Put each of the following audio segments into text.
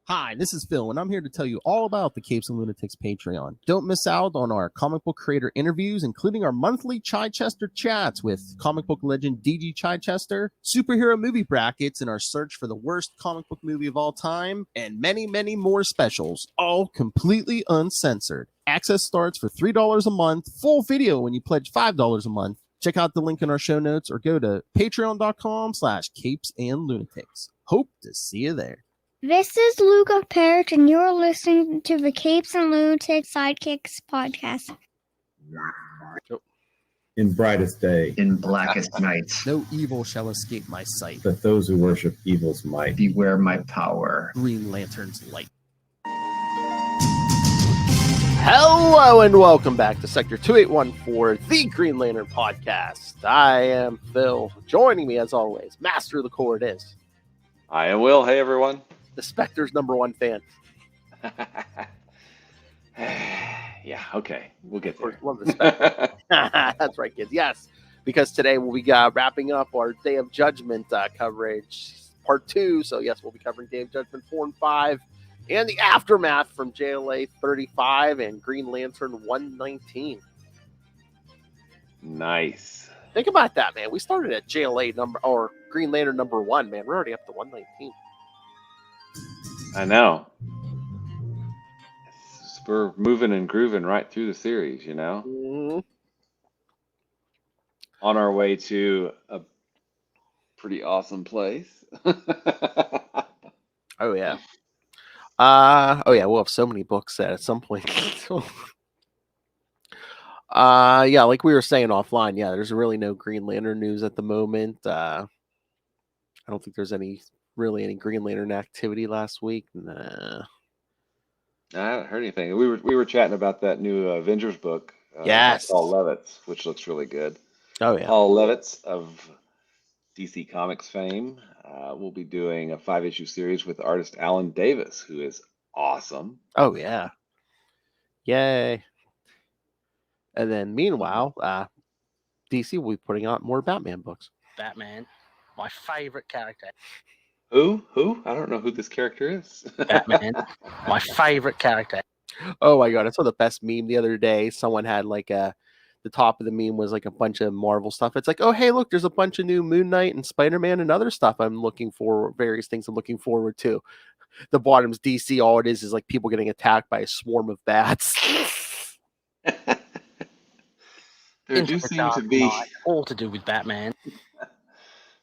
Hi, this is Phil, and I'm here to tell you all about the Capes and Lunatics Patreon. Don't miss out on our comic book creator interviews, including our monthly Chichester chats with comic book legend DG Chichester, superhero movie brackets in our search for the worst comic book movie of all time, and many, many more specials, all completely uncensored. Access starts for $3 a month, full video when you pledge $5 a month. Check out the link in our show notes or go to patreon.com/capesandlunatics. Hope to see you there. This is Luke of Perich, and you're listening to the Capes and Lunatics Sidekicks podcast. In brightest day, in blackest nights, No evil shall escape my sight. but those who worship evil's might. beware my power. Green Lantern's light. Hello and welcome back to Sector 2814, the Green Lantern podcast. I am Phil. Joining me, as always, Master of the Cord is I am Will. Hey, everyone. the Spectre's #1 fan. Yeah, okay. We'll get there. Love the Spectre. That's right, kids. Yes, because today we'll be wrapping up our Day of Judgment coverage, part 2. So, yes, we'll be covering Day of Judgment 4 and 5 and the aftermath from JLA 35 and Green Lantern 119. Nice. Think about that, man. We started at JLA or Green Lantern #1, man. We're already up to 119. I know. We're moving and grooving right through the series, you know? Mm-hmm. On our way to a pretty awesome place. Oh, yeah. We'll have so many books at some point. Yeah, like we were saying offline, yeah, there's really no Green Lantern news at the moment. I don't think there's any Green Lantern activity last week. Nah. I haven't heard anything. We were chatting about that new Avengers book. Yes. Paul Levitz, which looks really good. Oh, yeah. Paul Levitz of DC Comics fame will be doing a 5-issue series with artist Alan Davis, who is awesome. Oh, yeah. Yay. And then meanwhile, DC will be putting out more Batman books. Batman, my favorite character. Who? I don't know who this character is. Batman, my favorite character. Oh my god, I saw the best meme the other day. Someone had the top of the meme was like a bunch of Marvel stuff. It's like, oh hey, look, there's a bunch of new Moon Knight and Spider-Man and other stuff. Various things I'm looking forward to. The bottom's DC. All it is like people getting attacked by a swarm of bats. There do seem to be all to do with Batman.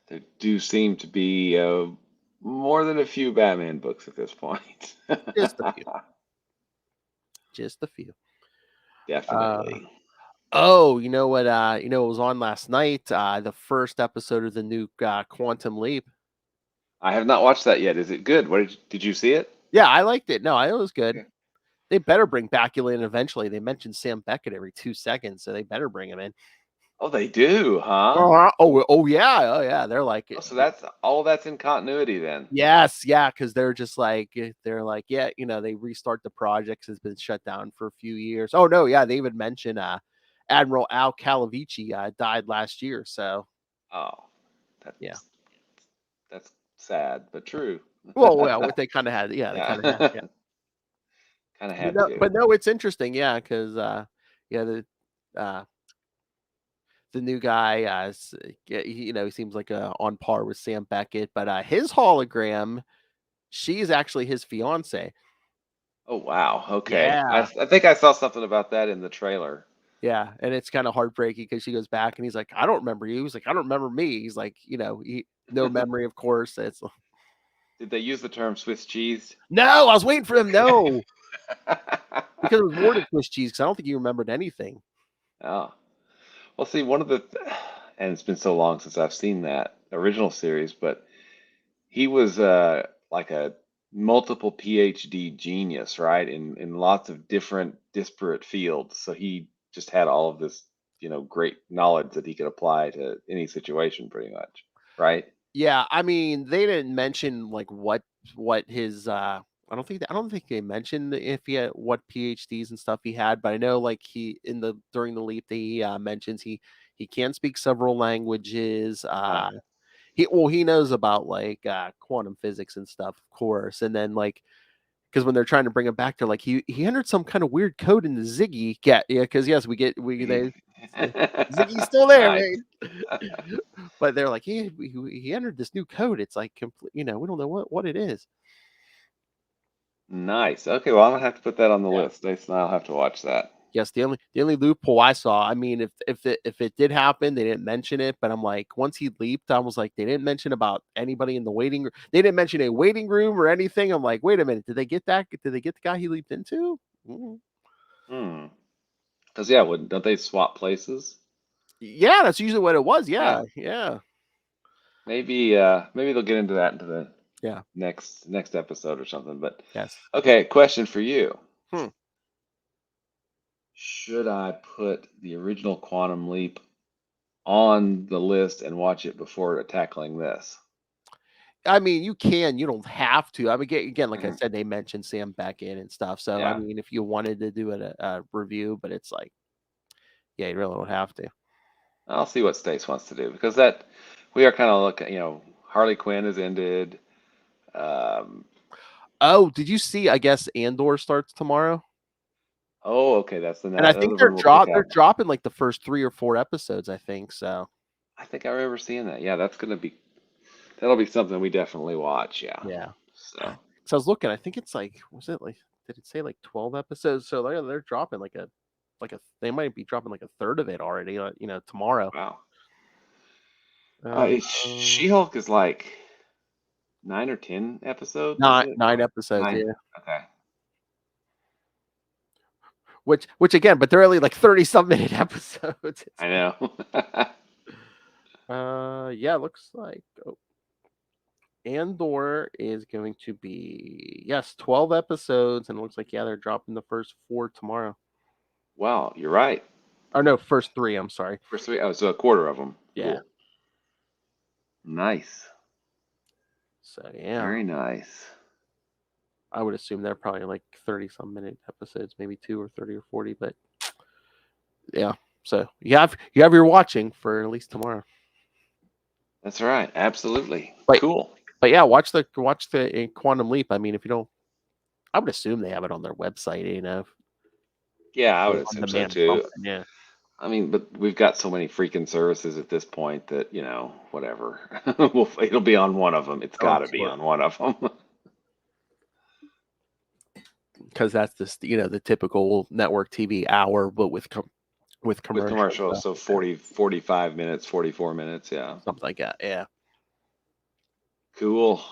There do seem to be more than a few Batman books at this point. Just a few. Just a few. Definitely. You know what? It was on last night. The first episode of the new Quantum Leap. I have not watched that yet. Is it good? Did you see it? Yeah, I liked it. No, it was good. Okay. They better bring Bakula in eventually. They mentioned Sam Beckett every 2 seconds, so they better bring him in. Oh, they do, huh? Oh yeah. They're like, so that's all that's in continuity then. Yes, yeah, because they're yeah, they restart the projects. Has been shut down for a few years. Oh no, yeah, they even mentioned Admiral Al Calavici died last year. So, that's sad but true. Well, what they kind of had, they kind of had, kind of had but no, it's interesting, yeah, because the new guy, he seems like on par with Sam Beckett, but his hologram, she's actually his fiance. Oh wow! Okay, yeah. I think I saw something about that in the trailer. Yeah, and it's kind of heartbreaking because she goes back and he's like, "I don't remember you." He's like, "I don't remember me." He's like, no memory, of course. It's. Did they use the term Swiss cheese? No, I was waiting for them. No, because it was more than Swiss cheese. Because I don't think he remembered anything. Oh. Well, see, and it's been so long since I've seen that original series, but he was like a multiple PhD genius, right? In lots of different disparate fields. So he just had all of this, great knowledge that he could apply to any situation pretty much, right? Yeah, I mean, they didn't mention like what his I don't think they mentioned if he had what PhDs and stuff he had, but I know like during the leap he mentions he can speak several languages. He knows about like quantum physics and stuff, of course, and then like because when they're trying to bring him back, they're like, he entered some kind of weird code in the Ziggy. Yeah, because yes, Ziggy's still there, Nice. man. But they're like, he entered this new code. It's like complete, we don't know what it is. Nice. Okay, well, I'm gonna have to put that on the Yeah. list. I'll have to watch that. Yes, the only loophole I saw. I mean, if it did happen, they didn't mention it. But I'm like, once he leaped, I was like, they didn't mention about anybody in the waiting room. They didn't mention a waiting room or anything. I'm like, wait a minute, did they get that? Did they get the guy he leaped into? Because don't they swap places? Yeah, that's usually what it was. Yeah. Maybe they'll get into that into the Yeah. next episode or something. But Yes. okay, question for you. Hmm. Should I put the original Quantum Leap on the list and watch it before tackling this? I mean, you can. You don't have to. I mean, again, like I said, they mentioned Sam Beckett and stuff. So I mean, if you wanted to do a review, but it's like, yeah, you really don't have to. I'll see what Stace wants to do because that we are kind of looking. Harley Quinn has ended. Oh, did you see? I guess Andor starts tomorrow. Oh, okay, that's the And I think they're dropping like the first 3 or 4 episodes, I think. So I think I remember seeing that. Yeah, that'll be something we definitely watch. Yeah. Yeah. So I was looking, I think it's like, did it say like 12 episodes? So they're dropping they might be dropping like a third of it already, tomorrow. wow. Uh, She-Hulk is like 9 or 10 episodes. nine episodes, 9. yeah. Okay. Which again, but they're only like 30-some minute episodes. I know. Yeah, looks like Andor is going to be 12 episodes, and it looks like they're dropping the first 4 tomorrow. Wow, you're right. Or no, first 3. I'm sorry. First 3. Oh, so a quarter of them. Yeah. Cool. Nice. So yeah, Very nice. I would assume they're probably like 30-some minute episodes, maybe 2 or 30 or 40. But yeah, so you have your watching for at least tomorrow. That's right. Absolutely. Cool. But yeah, watch the Quantum Leap. I mean, if you don't, I would assume they have it on their website. Yeah, I would assume so too. Yeah. I mean, but we've got so many freaking services at this point that whatever. It'll be on one of them. It's got to be on one of them. Because that's just the typical network TV hour, but with commercials. So 45 minutes, 44 minutes, yeah, something like that. Yeah. Cool.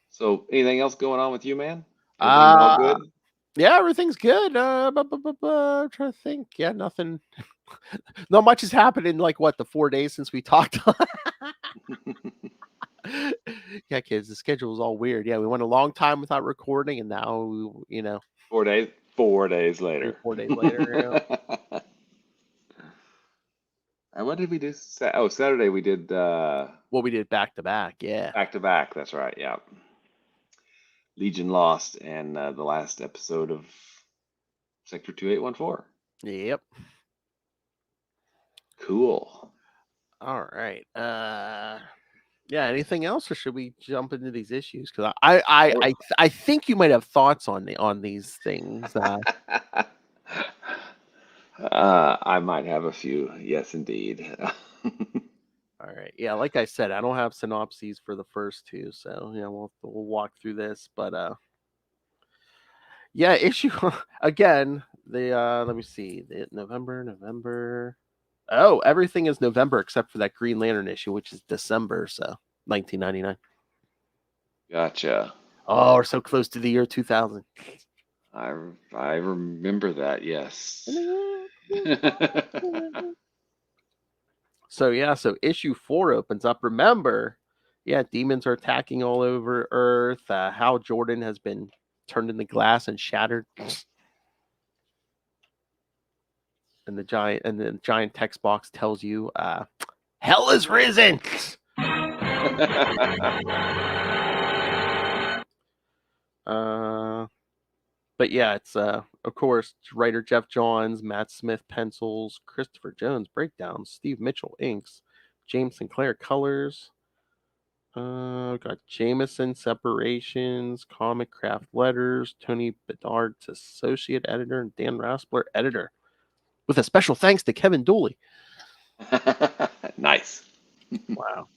So, anything else going on with you, man? All good? Yeah, everything's good. I'm trying to think. Yeah, nothing. Not much has happened in like the 4 days since we talked. Yeah, kids, the schedule was all weird. Yeah, we went a long time without recording, and now 4 days. 4 days later. 4 days later. Yeah. And what did we do? Saturday we did. We did back to back. Yeah. Back to back. That's right. Yeah. Legion Lost and the last episode of Sector 2814. Yep. Cool. All right. Yeah. Anything else, or should we jump into these issues? Because I think you might have thoughts on these things. I might have a few. Yes, indeed. All right. Yeah, like I said, I don't have synopses for the first 2, so we'll walk through this. But yeah, issue again. Let me see. November. Oh, everything is November except for that Green Lantern issue, which is December. So 1999. Gotcha. Oh, we're so close to the year 2000. I remember that. Yes. So issue 4 opens up. Remember, demons are attacking all over Earth. Hal Jordan has been turned into glass and shattered. And the giant text box tells you, hell is risen. But yeah, it's of course writer Jeff Johns, Matt Smith pencils, Christopher Jones breakdowns, Steve Mitchell inks, James Sinclair colors. Got Jameson Separations, Comic Craft Letters, Tony Bedard's associate editor, and Dan Raspler editor. With a special thanks to Kevin Dooley. Nice. Wow.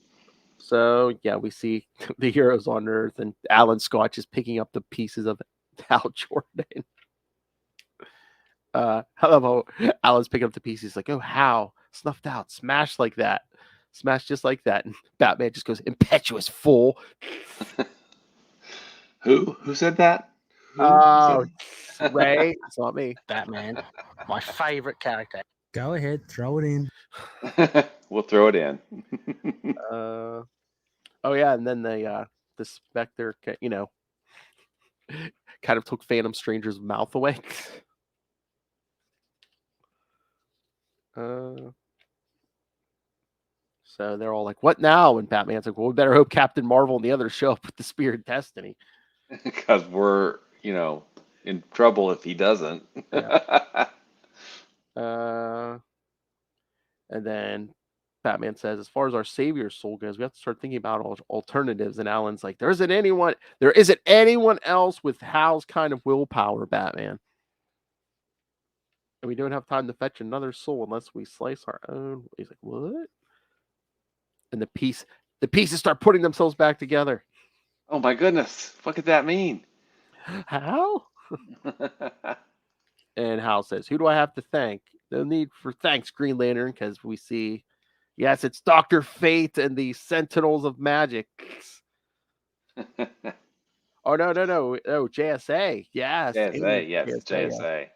So yeah, we see the heroes on Earth, and Alan Scotch is picking up the pieces of Hal Jordan. I love how Alan's picking up the pieces, like, oh, Hal, snuffed out, smashed like that, smashed just like that, and Batman just goes, impetuous fool. Who said that? Who Oh, said- Ray, it's not me. Batman, my favorite character. Go ahead, throw it in. We'll throw it in. Oh yeah, and then the Spectre, kind of took Phantom Stranger's mouth away. So they're all like, "What now?" And Batman's like, "Well, we better hope Captain Marvel and the others show up with the Spear of Destiny, Because we're, in trouble if he doesn't. And then Batman says, "As far as our Savior's soul goes, we have to start thinking about alternatives." And Alan's like, "There isn't anyone else with Hal's kind of willpower, Batman. And we don't have time to fetch another soul unless we slice our own." He's like, "What?" And the pieces start putting themselves back together. Oh my goodness. What could that mean? Hal? And Hal says, "Who do I have to thank?" No need for thanks, Green Lantern, because we see, yes, it's Dr. Fate and the Sentinels of Magic. Oh, no. Oh, JSA. Yes. JSA, yes, JSA. JSA.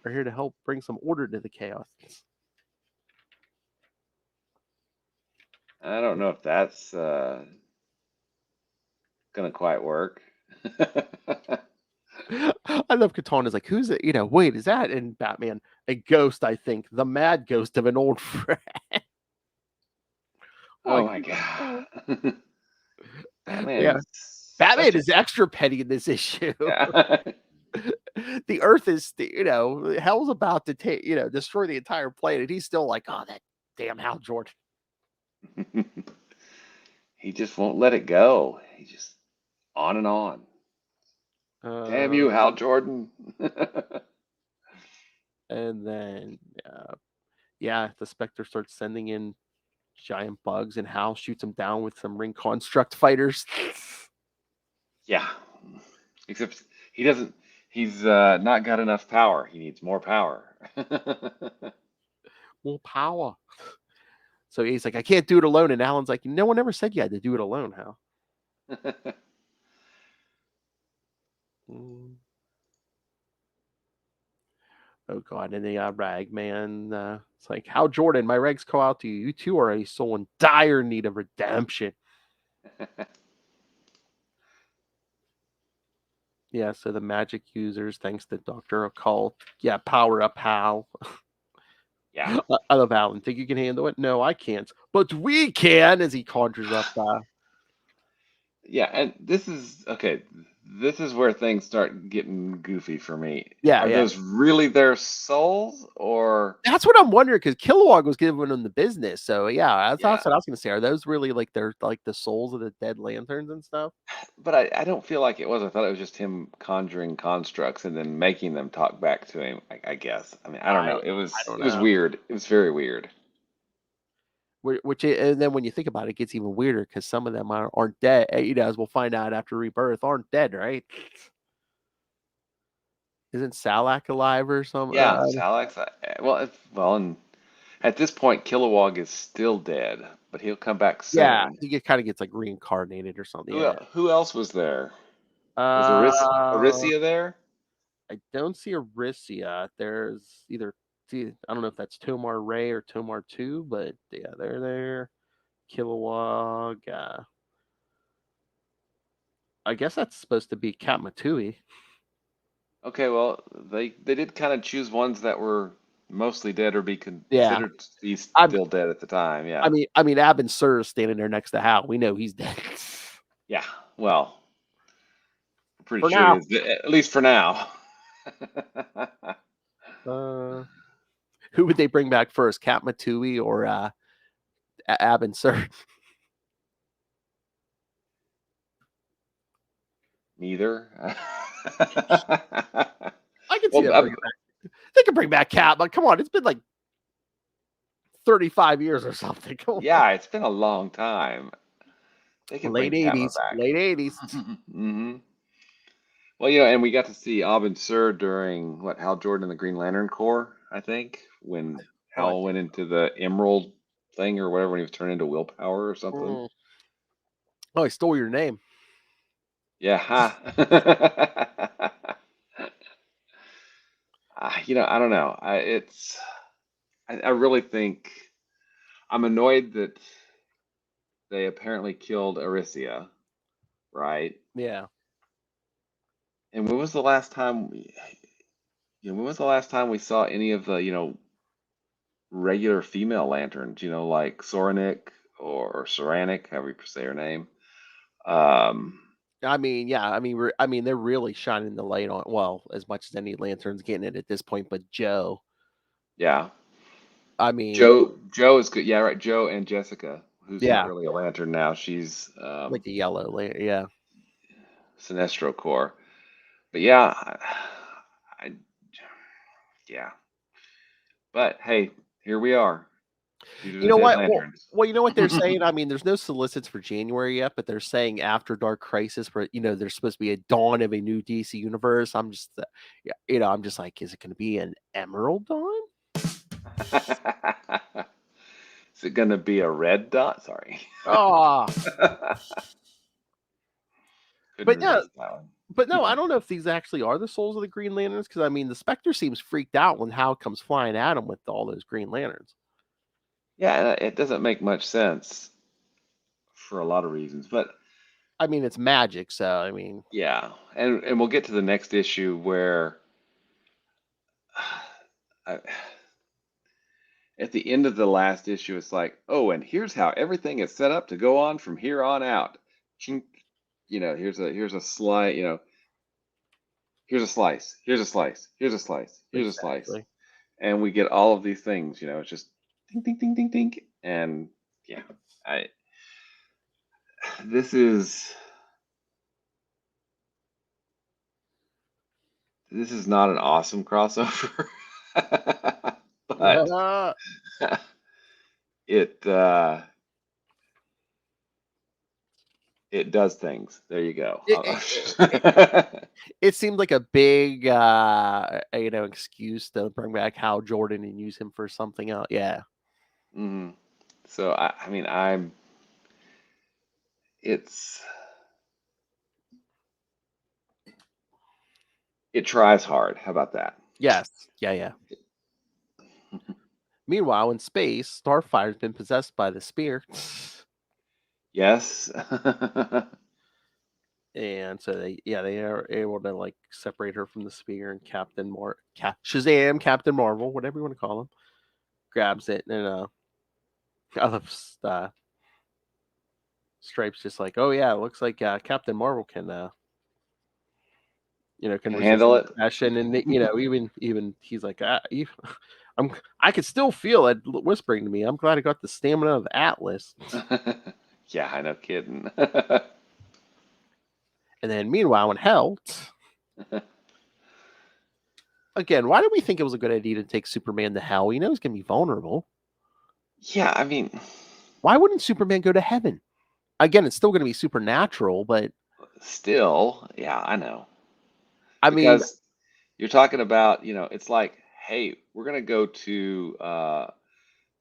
We're here to help bring some order to the chaos. I don't know if that's gonna quite work. I love Katana's like, "Who's it? Wait, is that?" And Batman, "A ghost, I think. The mad ghost of an old friend." Oh my god. Batman. Yeah. Batman is extra petty in this issue. Yeah. The Earth is, hell's about to destroy the entire planet. He's still like, "Oh, that damn Hal Jordan." He just won't let it go. He just on and on. Damn you, Hal Jordan. And then, the Spectre starts sending in giant bugs, and Hal shoots them down with some ring construct fighters. Yeah. Except he doesn't. He's not got enough power. He needs more power. More power. So he's like, "I can't do it alone." And Alan's like, "No one ever said you had to do it alone, Hal." Oh god, and the Ragman, it's like, "Hal Jordan, my regs call out to you. You too are a soul in dire need of redemption." Yeah, so the magic users, thanks to Dr. Occult, power up Hal. Yeah. I love Alan. Think you can handle it? No, I can't. But we can, as he conjures up. Yeah, and this is okay. This is where things start getting goofy for me. Yeah, Are those really their souls, or That's what I'm wondering, because Kilowog was giving them the business. So that's what I was going to say. Are those really like the souls of the dead lanterns and stuff? But I don't feel like it was. I thought it was just him conjuring constructs and then making them talk back to him. I guess. I mean, I don't know. It was weird. It was very weird. And then when you think about it, it gets even weirder because some of them aren't dead. As we'll find out after Rebirth, aren't dead, right? Isn't Salak alive or something? Yeah, Salak's. And at this point, Kilowog is still dead, but he'll come back soon. Yeah, he kind of gets like reincarnated or something. Who else was there? Was Aricia there? I don't see Aricia. There's either, I don't know if that's Tomar Ray or Tomar 2, but yeah, they're there. Kilowog. I guess that's supposed to be Katmatui. Okay, well, they did kind of choose ones that were mostly dead or be considered to be still dead at the time. Yeah. I mean, Abin Sur is standing there next to Hal. We know he's dead. Yeah. Well, I'm pretty sure he is, at least for now. Who would they bring back first, Katmatui or Abin Sur? Neither. I can see Well, that. They can bring back Cap, but come on, it's been like 35 years or something. Come on. yeah, it's been a long time. They can Late bring Kappa 80s. back. Late 80s. hmm Well, you know, and we got to see Abin Sur during Hal Jordan and the Green Lantern Corps, I think, when Hal went into the Emerald thing or whatever, when he was turned into Willpower or something. Oh, I stole your name. Yeah. You know, I don't know. I really think I'm annoyed that they apparently killed Aricia, right? Yeah. And when was the last time we saw any of the, regular female lanterns, like Soranik or Soranic, however you say her name? I mean, yeah. I mean, they're really shining the light on. Well, as much as any lantern's getting it at this point, but Joe. Yeah. I mean, Joe is good. Yeah, right. Joe and Jessica, who's not really a lantern now. She's like the yellow. Yeah. Sinestro Corps. But yeah, yeah. But hey, here we are. These are You the know dead what? lanterns. Well, you know what they're saying? I mean, there's no solicits for January yet, but they're saying after Dark Crisis, where there's supposed to be a dawn of a new DC universe. I'm just, I'm just like, is it going to be an Emerald Dawn? Is it going to be a red dot? Sorry. Oh, but yeah, resist that one. but no, I don't know if these actually are the souls of the Green Lanterns, because I mean, the Spectre seems freaked out when Hal comes flying at him with all those Green Lanterns. Yeah, and it doesn't make much sense for a lot of reasons, but I mean, it's magic, so I mean, yeah, and we'll get to the next issue where at the end of the last issue, it's like, oh, and here's how everything is set up to go on from here on out. Chink, here's a slice, here's a slice, here's a slice, here's a slice, here's a slice, and we get all of these things. It's just ding, ding, ding, ding, ding, and yeah, this is not an awesome crossover, but it does things. There you go. It seemed like a big, excuse to bring back Hal Jordan and use him for something else. Yeah. Mm-hmm. So I mean, it tries hard. How about that? Yes. Yeah. Meanwhile, in space, Starfire's been possessed by the spear. Yes. And so they are able to like separate her from the spear, and Shazam, Captain Marvel, whatever you want to call him, grabs it, and I love Stripe's just like, oh yeah, it looks like Captain Marvel can can handle it. Passion, and even he's like, I could still feel it whispering to me. I'm glad I got the stamina of Atlas. Yeah, I know, kidding. And then meanwhile, in Hell, again, why did we think it was a good idea to take Superman to Hell? We know he's gonna be vulnerable. Yeah, I mean, why wouldn't Superman go to heaven? Again, it's still gonna be supernatural, but still, yeah, I know. I mean, you're talking about, it's like, hey, we're gonna go to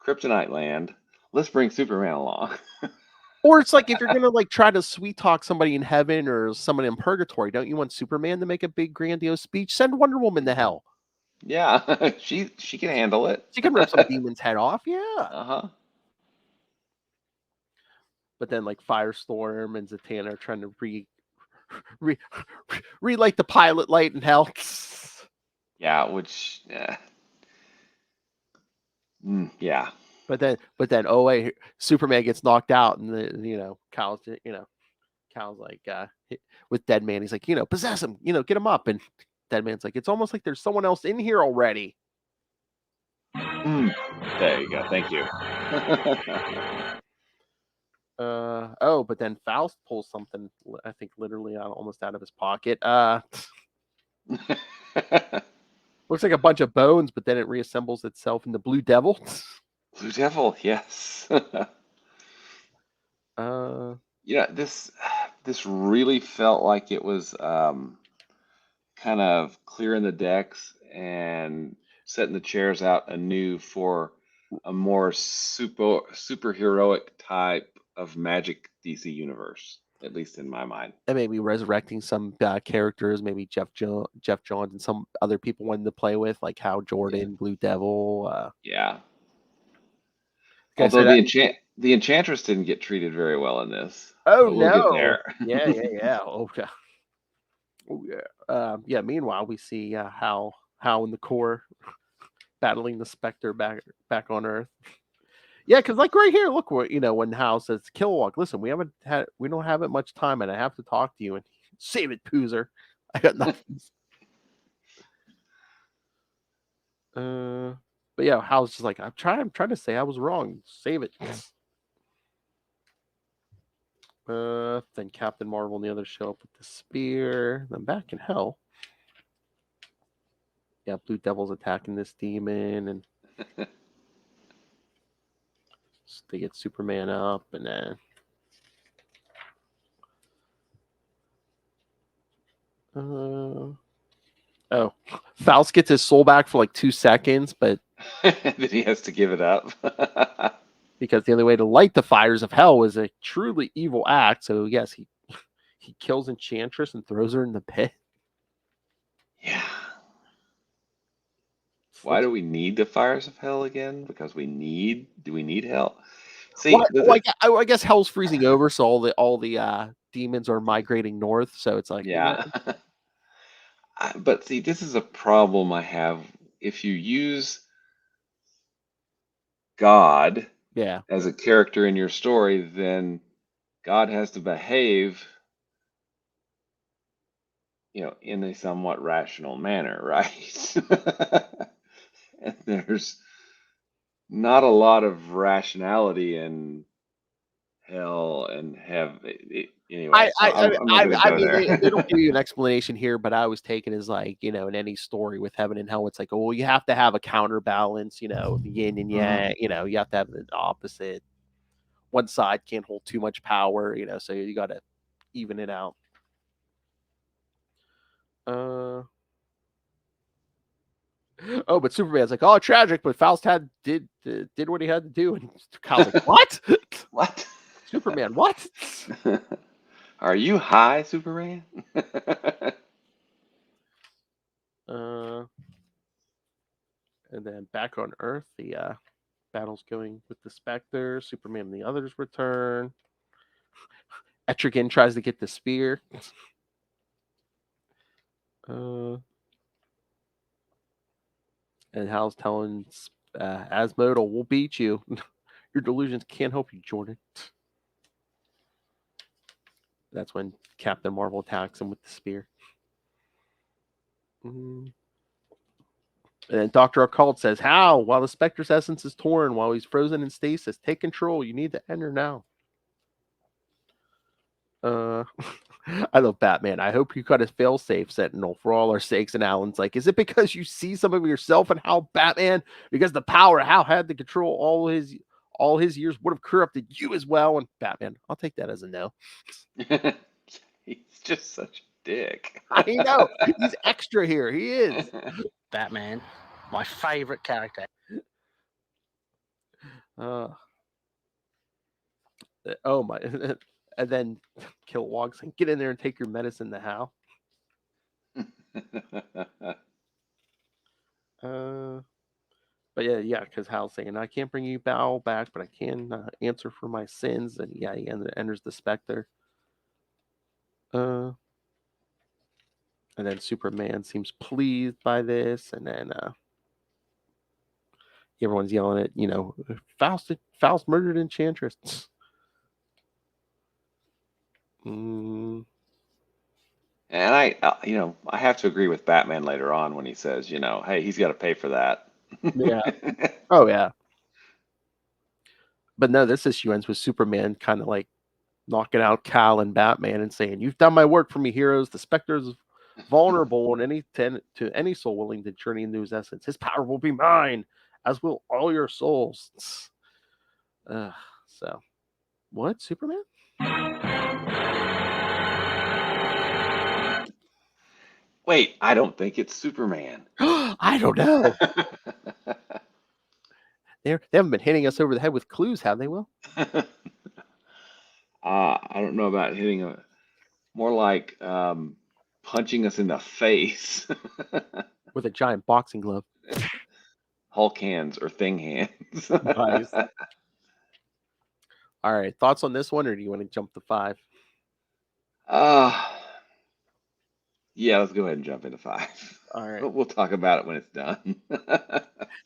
Kryptonite Land. Let's bring Superman along. Or it's like if you're gonna like try to sweet talk somebody in heaven or someone in purgatory, don't you want Superman to make a big grandiose speech? Send Wonder Woman to hell. Yeah, she can handle it. She can rip some demon's head off. Yeah. Uh-huh. But then like Firestorm and Zatanna are trying to relight the pilot light in hell. Yeah, which yeah. But then oh wait, Superman gets knocked out, and Kyle's like with Deadman, he's like, possess him, get him up, and Deadman's like, it's almost like there's someone else in here already. There you go. Thank you. But then Faust pulls something, I think literally almost out of his pocket. Looks like a bunch of bones, but then it reassembles itself into Blue Devil. Blue Devil, yes. This really felt like it was kind of clearing the decks and setting the chairs out anew for a more superheroic type of Magic DC universe, at least in my mind. And maybe resurrecting some characters, maybe Jeff Jones and some other people wanted to play with, like Hal Jordan, Blue Devil. Yeah. Okay, Although so the Enchantress didn't get treated very well in this. Oh but we'll no! get there. Yeah. Okay. Oh yeah. Meanwhile, we see Hal in the core battling the Spectre back on Earth. Yeah, because like right here, look what when Hal says, "Kilowog, listen, we don't have it much time, and I have to talk to you." And save it, Poozer. I got nothing. But yeah, Hal's just like, I'm trying to say I was wrong. Save it. Then Captain Marvel and the others show up with the spear. Then back in hell. Yeah, Blue Devil's attacking this demon, and they get Superman up, and then Faust gets his soul back for like 2 seconds, but then he has to give it up. because the only way to light the fires of hell is a truly evil act. So yes, he kills Enchantress and throws her in the pit. Yeah. Why do we need the fires of hell again? Because do we need hell? See, I guess hell's freezing over, so all the demons are migrating north. So it's like, yeah. But see, this is a problem I have. If you use God as a character in your story, then God has to behave, in a somewhat rational manner, right? And there's not a lot of rationality in hell and anyway. I'm not going to go there. They don't give you an explanation here, but I was taken as like, in any story with heaven and hell, it's like, oh, you have to have a counterbalance, the yin and yang, you have to have the opposite. One side can't hold too much power, so you got to even it out. But Superman's like, oh, tragic, but Faust did what he had to do, and Kyle's like, what? What? Superman, what? Are you high, Superman? And then back on Earth, the battle's going with the Spectre. Superman and the others return. Etrigan tries to get the spear. And Hal's telling Asmodal, we'll beat you. Your delusions can't help you, Jordan. That's when Captain Marvel attacks him with the spear. And then Dr. Occult says, Hal, while the Spectre's essence is torn, while he's frozen in stasis, take control. You need to enter now. I love Batman. I hope you got a fail-safe, Sentinel, for all our sakes. And Alan's like, is it because you see some of yourself in Hal, Batman? Because the power Hal had to control all his years would have corrupted you as well. And Batman, I'll take that as a no. He's just such a dick. I know. He's extra here. He is. Batman, my favorite character. Oh my. And then Kilowog saying, get in there and take your medicine to Hal. But yeah, because Hal's saying, I can't bring you Bao back, but I can answer for my sins. And yeah, he enters the Spectre. And then Superman seems pleased by this. And then everyone's yelling at, Faust murdered Enchantress. And I have to agree with Batman later on when he says, hey, he's got to pay for that. Yeah. Oh, yeah. But no, this issue ends with Superman kind of like knocking out Kal and Batman and saying, "You've done my work for me, heroes. The Spectre is vulnerable and to any soul willing to journey into his essence. His power will be mine, as will all your souls." So, what? Superman? Wait, I don't think it's Superman. I don't know. They haven't been hitting us over the head with clues, have they, Will? I don't know about hitting a more like punching us in the face. With a giant boxing glove. Hulk hands or thing hands. Nice. All right, thoughts on this one, or do you want to jump to 5? Yeah, let's go ahead and jump into 5. All right. But we'll talk about it when it's done.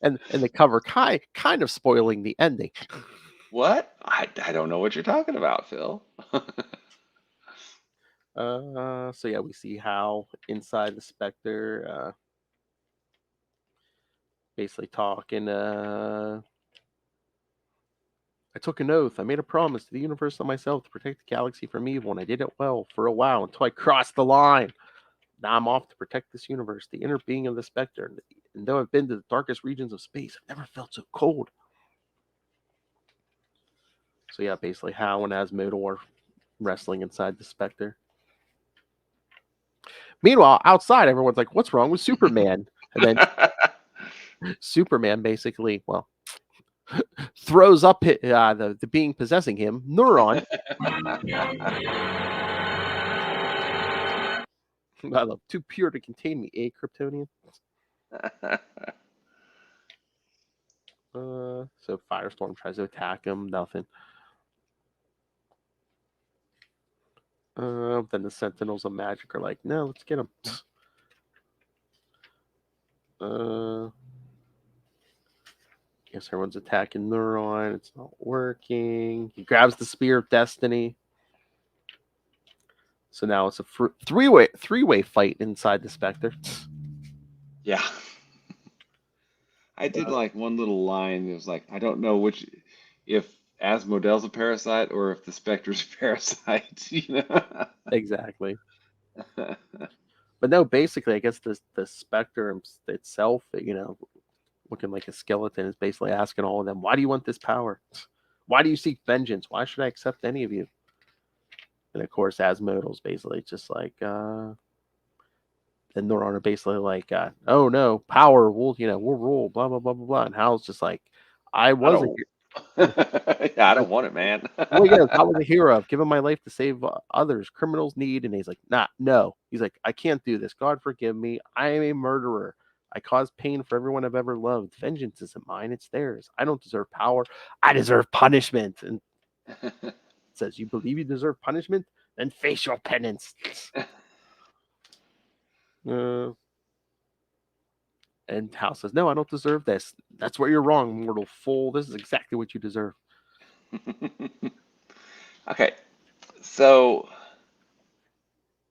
And the cover kind of spoiling the ending. What? I don't know what you're talking about, Phil. So yeah, we see Hal inside the Spectre, basically talking. I took an oath. I made a promise to the universe and myself to protect the galaxy from evil, and I did it well for a while until I crossed the line. Now I'm off to protect this universe, the inner being of the Spectre. And though I've been to the darkest regions of space, I've never felt so cold. So yeah, basically Hal and Asmodee are wrestling inside the Spectre. Meanwhile, outside, everyone's like, "What's wrong with Superman?" And then Superman basically, throws up the being possessing him, Neuron. I love too pure to contain me, Kryptonian. So Firestorm tries to attack him, nothing. Then the Sentinels of Magic are like, "No, let's get him." Guess everyone's attacking Neuron. It's not working. He grabs the Spear of Destiny. So now it's a three-way fight inside the Spectre. Yeah. I did like one little line. It was like, I don't know if Asmodee's a parasite or if the Spectre's a parasite. Exactly. But no, basically, I guess the Spectre itself, looking like a skeleton, is basically asking all of them, "Why do you want this power? Why do you seek vengeance? Why should I accept any of you?" And of course, Asmodee's basically just like, and Neuron are basically like, "Oh no, power, we'll rule, blah blah blah blah blah." And Hal's just like, "I was I don't want it, man. Well, yes, I was a hero. I've given my life to save others. Criminals need." And he's like, no. He's like, "I can't do this. God forgive me. I am a murderer. I caused pain for everyone I've ever loved. Vengeance isn't mine. It's theirs. I don't deserve power. I deserve punishment." And says, "You believe you deserve punishment? Then face your penance." And Hal says, "No, I don't deserve this. That's where you're wrong, mortal fool. This is exactly what you deserve." Okay, so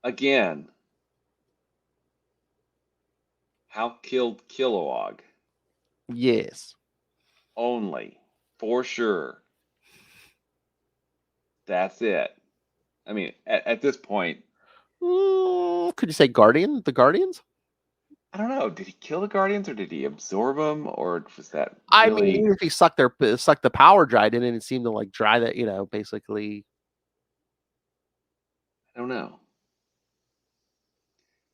again, Hal killed Kilowog. Yes. Only, for sure. That's it. I mean, at this point, could you say the Guardians? I don't know. Did he kill the Guardians or did he absorb them, or was that I really? mean, if he sucked the power dried in, and it seemed to like dry that, basically. I don't know.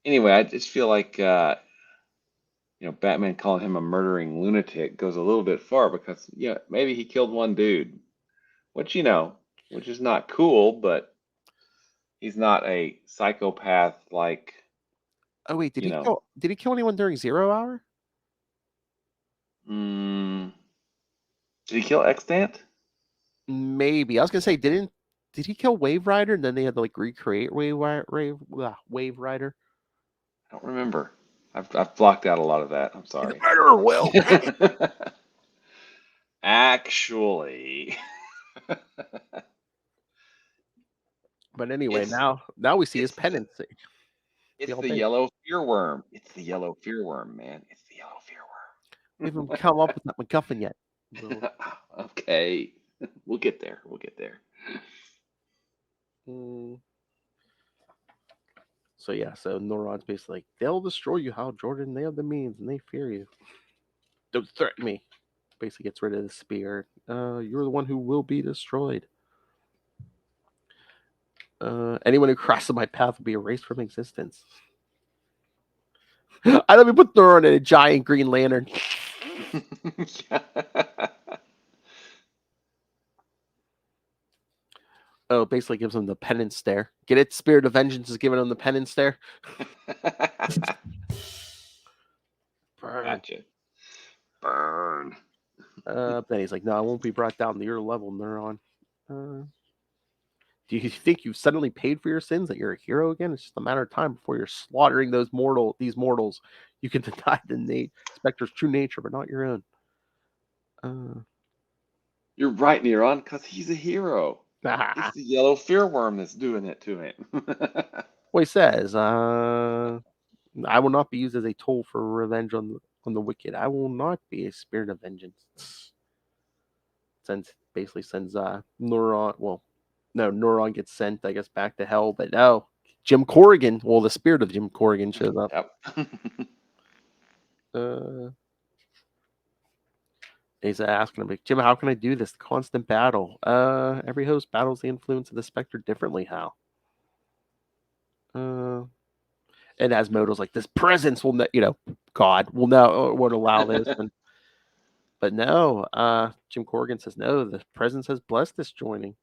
Anyway, I just feel like Batman calling him a murdering lunatic goes a little bit far because maybe he killed one dude, which is not cool, but he's not a psychopath like. Oh wait, did he kill anyone during 0 Hour? Did he kill Extant? Maybe. I was gonna say, did he kill Wave Rider and then they had to like recreate Wave Rider? I don't remember. I've blocked out a lot of that. I'm sorry. The murderer will. Actually. But anyway, now we see his penance. It's the yellow fearworm. It's the yellow fearworm, man. It's the yellow fearworm. We haven't come up with that MacGuffin yet. Okay. We'll get there. We'll get there. So yeah, so Neuron's basically like, they'll destroy you, Hal Jordan. They have the means and they fear you. Don't threaten me. Basically gets rid of the spear. You're the one who will be destroyed. Anyone who crosses my path will be erased from existence. I let me put Neuron in a giant green lantern. Oh, basically gives him the penance stare. Get it? Spirit of Vengeance is giving him the penance stare. Burn. Gotcha. Burn. Then he's like, no, I won't be brought down to your level, Neuron. Do you think you've suddenly paid for your sins, that you're a hero again? It's just a matter of time before you're slaughtering these mortals. You can deny the Spectre's true nature, but not your own. You're right, Neuron, because he's a hero. It's the yellow fear worm that's doing it to him. Well, he says, I will not be used as a tool for revenge on the wicked. I will not be a spirit of vengeance. Basically sends Neuron. Well, no, Neuron gets sent, I guess, back to hell. But no, Jim Corrigan. Well, the spirit of Jim Corrigan shows up. Yep. He's asking him, like, Jim, how can I do this? The constant battle. Every host battles the influence of the Spectre differently. How? And Asmodo's like, this presence will, God will won't allow this. But no, Jim Corrigan says no. The presence has blessed this joining.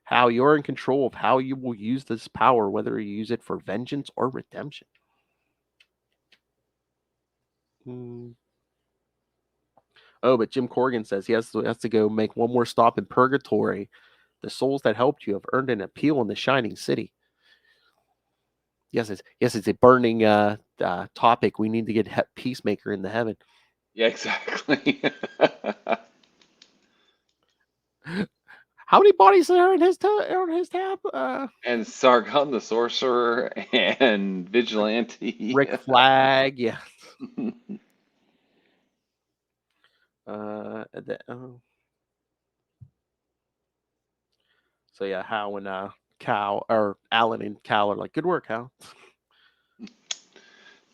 How you're in control of how you will use this power, whether you use it for vengeance or redemption. Oh, but Jim Corrigan says he has to go make one more stop in purgatory. The souls that helped you have earned an appeal in the Shining City. Yes, it's a burning topic. We need to get Peacemaker into heaven. Yeah, exactly. How many bodies are on his tab? And Sargon the Sorcerer and Vigilante. Rick Flag, yeah. So yeah, Hal and Alan and Cal are like, good work, Hal.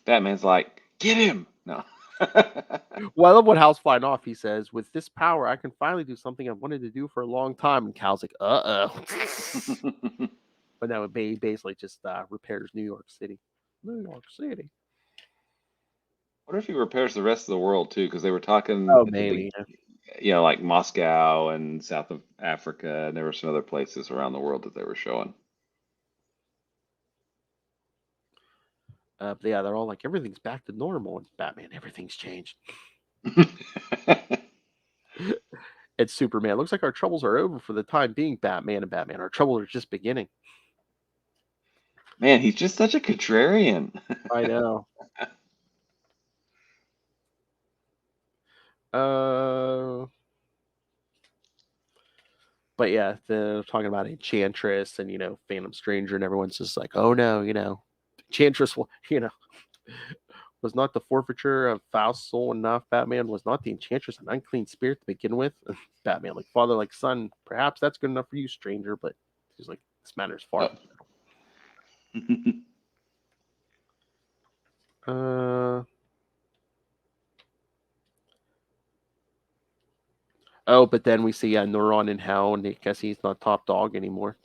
Batman's like, get him. No. Well, I love what Hal's flying off. He says, with this power, I can finally do something I've wanted to do for a long time. And Cal's like, uh-oh. But now it basically just repairs New York City. New York City. What if he repairs the rest of the world too? Because they were talking, maybe, like Moscow and South of Africa, and there were some other places around the world that they were showing. But yeah, they're all like, everything's back to normal. And Batman, everything's changed. It's Superman. Looks like our troubles are over for the time being, Batman and Batman. Our troubles are just beginning. Man, he's just such a contrarian. I know. But yeah, they're talking about Enchantress and, Phantom Stranger, and everyone's just like, oh no, Enchantress will, was not the forfeiture of foul soul enough? Batman, was not the Enchantress an unclean spirit to begin with? Batman, like father, like son, perhaps that's good enough for you, stranger, but he's like, this matter's far. Oh, but then we see Neuron in hell, and I guess he's not top dog anymore.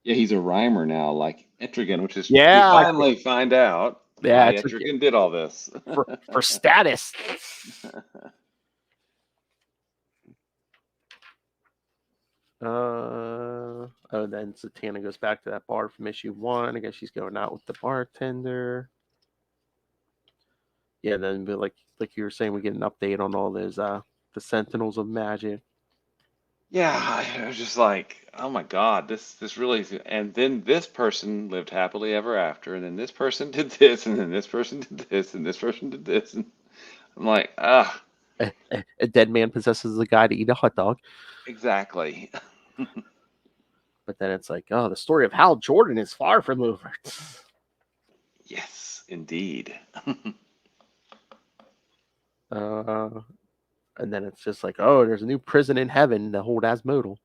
Yeah, he's a rhymer now, like Etrigan, which is we finally find out why Etrigan did all this for status. Then Zatanna goes back to that bar from issue 1. I guess she's going out with the bartender. Yeah, then like you were saying, we get an update on all those the Sentinels of Magic. Yeah, I was just like, oh my God, this really is. And then this person lived happily ever after, and then this person did this, and then this person did this, and this person did this, and I'm like, ah. A dead man possesses a guy to eat a hot dog. Exactly. But then it's like, oh, the story of Hal Jordan is far from over. Yes, indeed. And then it's just like, oh, there's a new prison in heaven to hold Asmodal.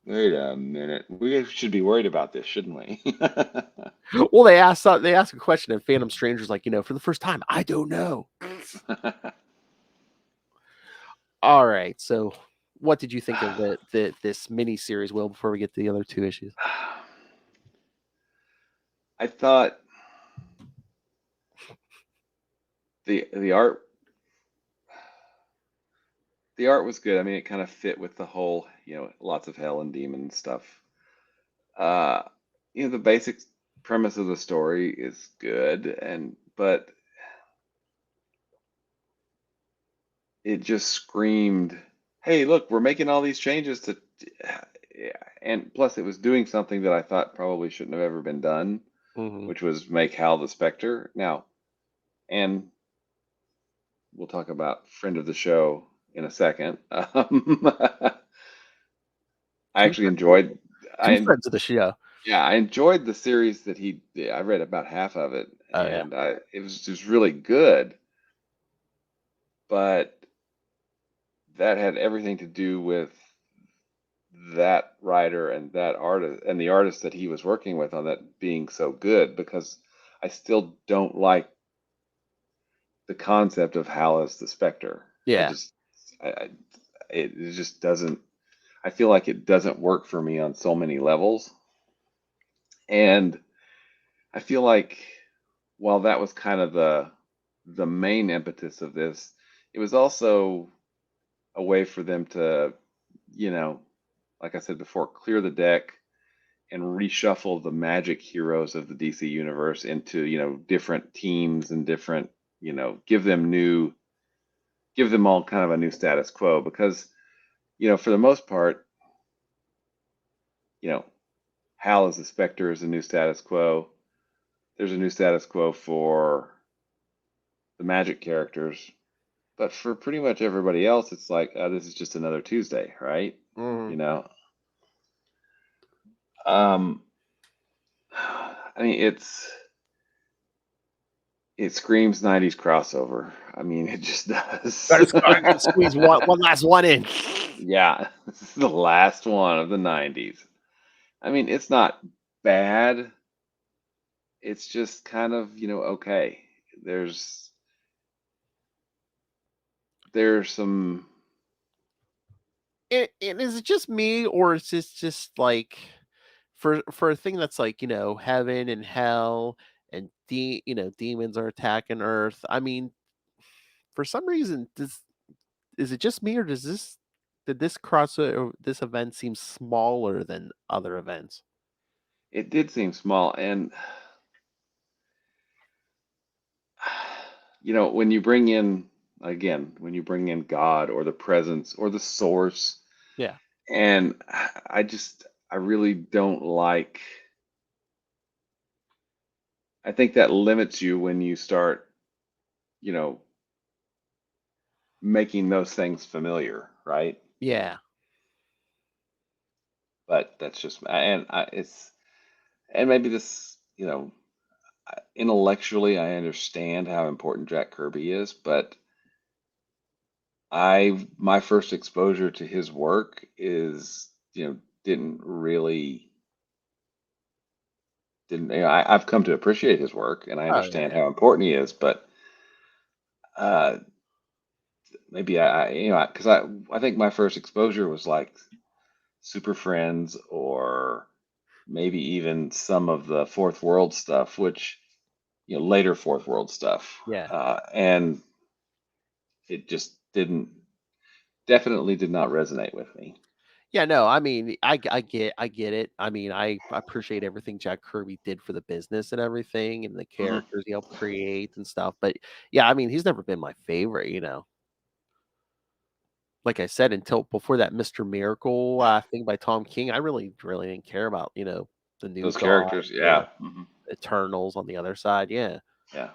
Wait a minute. We should be worried about this, shouldn't we? Well, they asked a question, and Phantom Stranger's like, for the first time, I don't know. All right, so what did you think of this mini series, Will? Before we get to the other two issues, I thought the art was good. I mean, it kind of fit with the whole, lots of hell and demon stuff. The basic premise of the story is good, but it just screamed, "Hey, look, we're making all these changes to," and plus it was doing something that I thought probably shouldn't have ever been done, which was make Hal the Spectre. Now, and we'll talk about friend of the show in a second. I actually enjoyed. two friends of the show. Yeah, I enjoyed the series that he did. I read about half of it, Oh, and it was just really good. But that had everything to do with that writer and that artist and the artist that he was working with on that being so good, because I still don't like the concept of Hal as the Spectre. Yeah. It just doesn't. I feel like it doesn't work for me on so many levels. And I feel like while that was kind of the main impetus of this, it was also a way for them to, like I said before, clear the deck and reshuffle the magic heroes of the DC universe into, different teams and different, give them all kind of a new status quo, because, for the most part, Hal as the Spectre is a new status quo. There's a new status quo for the magic characters, but for pretty much everybody else, it's like, this is just another Tuesday, right? I mean, it screams 90s crossover. I mean, it just does. I gotta squeeze one last one in. Yeah, this is the last one of the 90s. I mean, it's not bad. It's just kind of, okay. There's some. And is it just me, or is this just like for a thing that's like, heaven and hell and demons are attacking Earth? I mean, for some reason, is it just me, or did this event seem smaller than other events? It did seem small, and when you bring in God or the presence or the source, Yeah. and I really don't like. I think that limits you when you start, making those things familiar, right? Yeah. But that's just, and maybe this, intellectually, I understand how important Jack Kirby is, but my first exposure to his work is, didn't really, didn't, I've come to appreciate his work, and I understand how important he is, but, maybe because I think my first exposure was like Super Friends, or maybe even some of the Fourth World stuff, which, later Fourth World stuff. Yeah. And it just definitely did not resonate with me. Yeah, no, I mean, I get it. I mean, I appreciate everything Jack Kirby did for the business and everything, and the characters he helped create and stuff. But yeah, I mean, he's never been my favorite. Like I said, until before that Mr. Miracle thing by Tom King, I really didn't care about the new Those God, characters, yeah. Eternals on the other side, yeah. Yeah.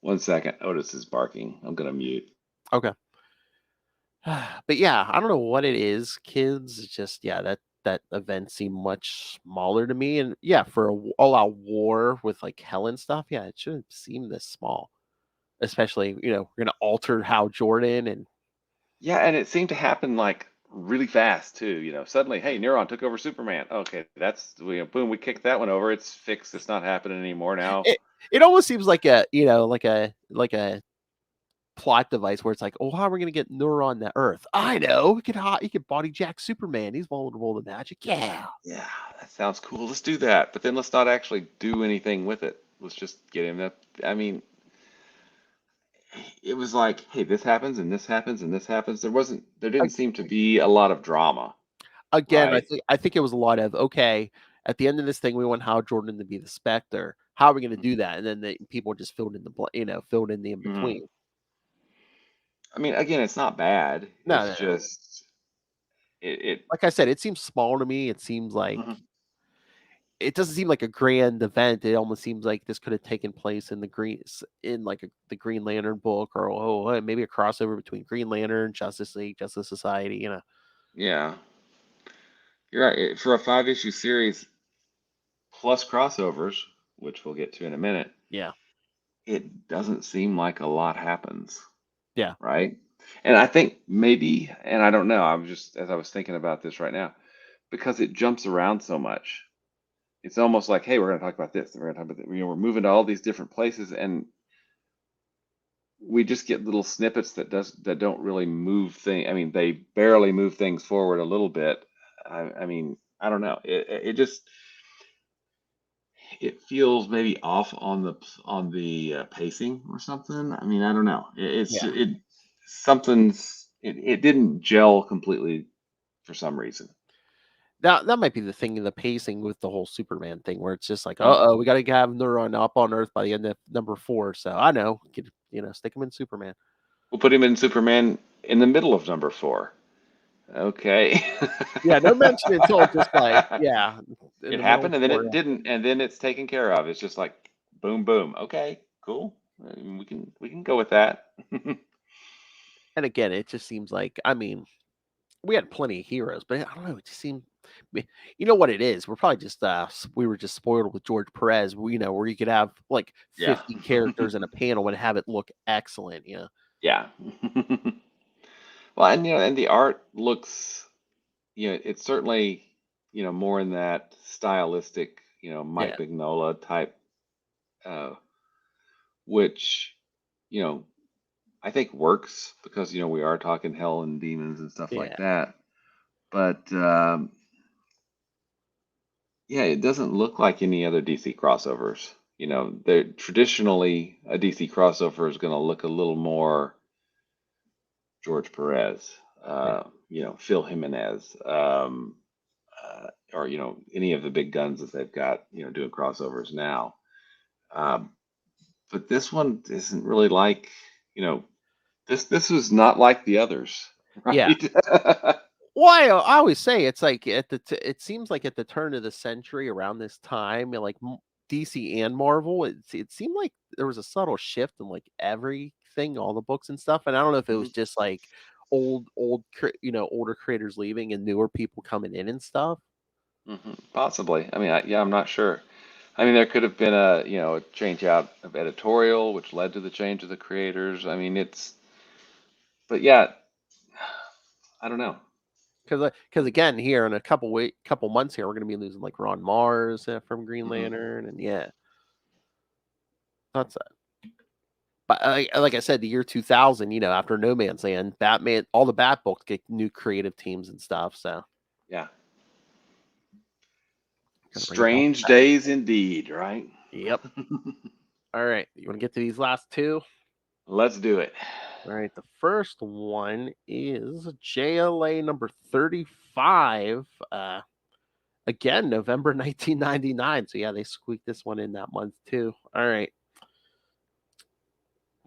1 second, Otis is barking. I'm gonna mute. Okay. But yeah, I don't know what it is, kids. It's just that event seemed much smaller to me, and yeah, for a all-out war with like hell and stuff, yeah, it shouldn't seem this small. especially we're gonna alter Hal Jordan and Yeah, and it seemed to happen like really fast too. Suddenly, hey, Neuron took over Superman. Okay, that's boom, we kicked that one over. It's fixed. It's not happening anymore now. it almost seems like a like a plot device where it's like, oh, how are we gonna get Neuron to Earth? I know, he could body jack Superman. He's vulnerable to magic. Yeah. Yeah, that sounds cool. Let's do that. But then let's not actually do anything with it. Let's just get him that. I mean, it was like, hey, this happens and this happens and this happens. There didn't seem to be a lot of drama, Again, right? I think it was a lot of, okay, at the end of this thing, we want Hal Jordan to be the Spectre. How are we going to do that? And then people just filled in filled in the in Mhm. between. I mean, again, it's not bad. No, It's no, no. just it. Like I said, it seems small to me. It seems like Mhm. it doesn't seem like a grand event. It almost seems like this could have taken place in the the Green Lantern book, or maybe a crossover between Green Lantern, Justice League, Justice Society. Yeah, you're right. For a 5-issue series plus crossovers, which we'll get to in a minute, Yeah, it doesn't seem like a lot happens, yeah, right? And I think maybe, and I don't know, I'm just, as I was thinking about this right now, because it jumps around so much, it's almost like, hey, we're going to talk about this, and we're going to talk about that. We're moving to all these different places, and we just get little snippets that don't really move things. I mean, they barely move things forward a little bit. I mean, I don't know. It just it feels maybe off on the pacing or something. I mean, I don't know. yeah. It didn't gel completely for some reason. That might be the thing in the pacing with the whole Superman thing, where it's just like, Mm. we got to have Neuron up on Earth by the end of number 4. So I know, stick him in Superman. We'll put him in Superman in the middle of number 4. Okay. Yeah, no mention until just like, yeah, in It the middle of happened and then 4. it didn't, and then it's taken care of. It's just like boom, boom. Okay, cool. We can go with that. And again, it just seems like, I mean, we had plenty of heroes, but I don't know. It just seemed, you know what it is? We're probably just we were just spoiled with George Perez. Where you could have like Yeah. 50 characters in a panel and have it look excellent. Yeah. Well, and the art looks, it's certainly, more in that stylistic, Mike Yeah, Mignola type, uh, which, you know, I think works because, we are talking hell and demons and stuff like yeah, that. But yeah, it doesn't look like any other DC crossovers. They're traditionally a DC crossover is going to look a little more George Perez, yeah. Phil Jimenez, or any of the big guns that they've got, doing crossovers now. Um, but this one isn't really like, this was not like the others, Yeah. right? Well, I always say it's like it seems like at the turn of the century, around this time, like DC and Marvel, it seemed like there was a subtle shift in like everything, all the books and stuff. And I don't know if it was Mhm, just like older creators leaving and newer people coming in and stuff. possibly. I mean, yeah, I'm not sure. I mean, there could have been a change out of editorial, which led to the change of the creators. I mean, but yeah, I don't know. Because again, here in a couple months here, we're gonna be losing like Ron Mars from Green Hmm. Lantern, and yeah, that's but like I said, the year 2000, after No Man's Land, Batman, all the Bat books get new creative teams and stuff. So Yeah. gotta bring it back. Strange days indeed, right? Yep. All right, you want to get to these last two? Let's do it. All right, the first one is JLA number 35. Again, November 1999. So yeah, they squeaked this one in that month too. All right.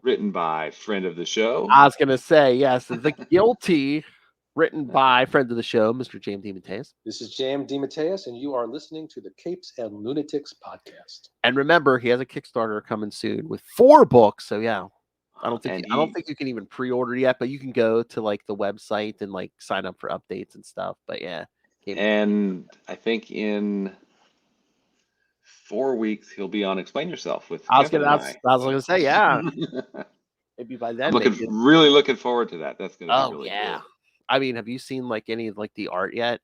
Written by friend of the show. I was gonna say yes, The Guilty, written by friend of the show, Mr. James DeMatteis. This is Jam DeMatteis, and you are listening to the Capes and Lunatics podcast. And remember, he has a Kickstarter coming soon with 4 books. So yeah, I don't And think you can even pre-order yet, but you can go to like the website and like sign up for updates and stuff. But yeah, and I think in 4 weeks he'll be on Explain Yourself with I was Kevin gonna and say, yeah. maybe by then. I'm really looking forward to that. That's going to be really yeah. cool. I mean, have you seen like any of like the art yet?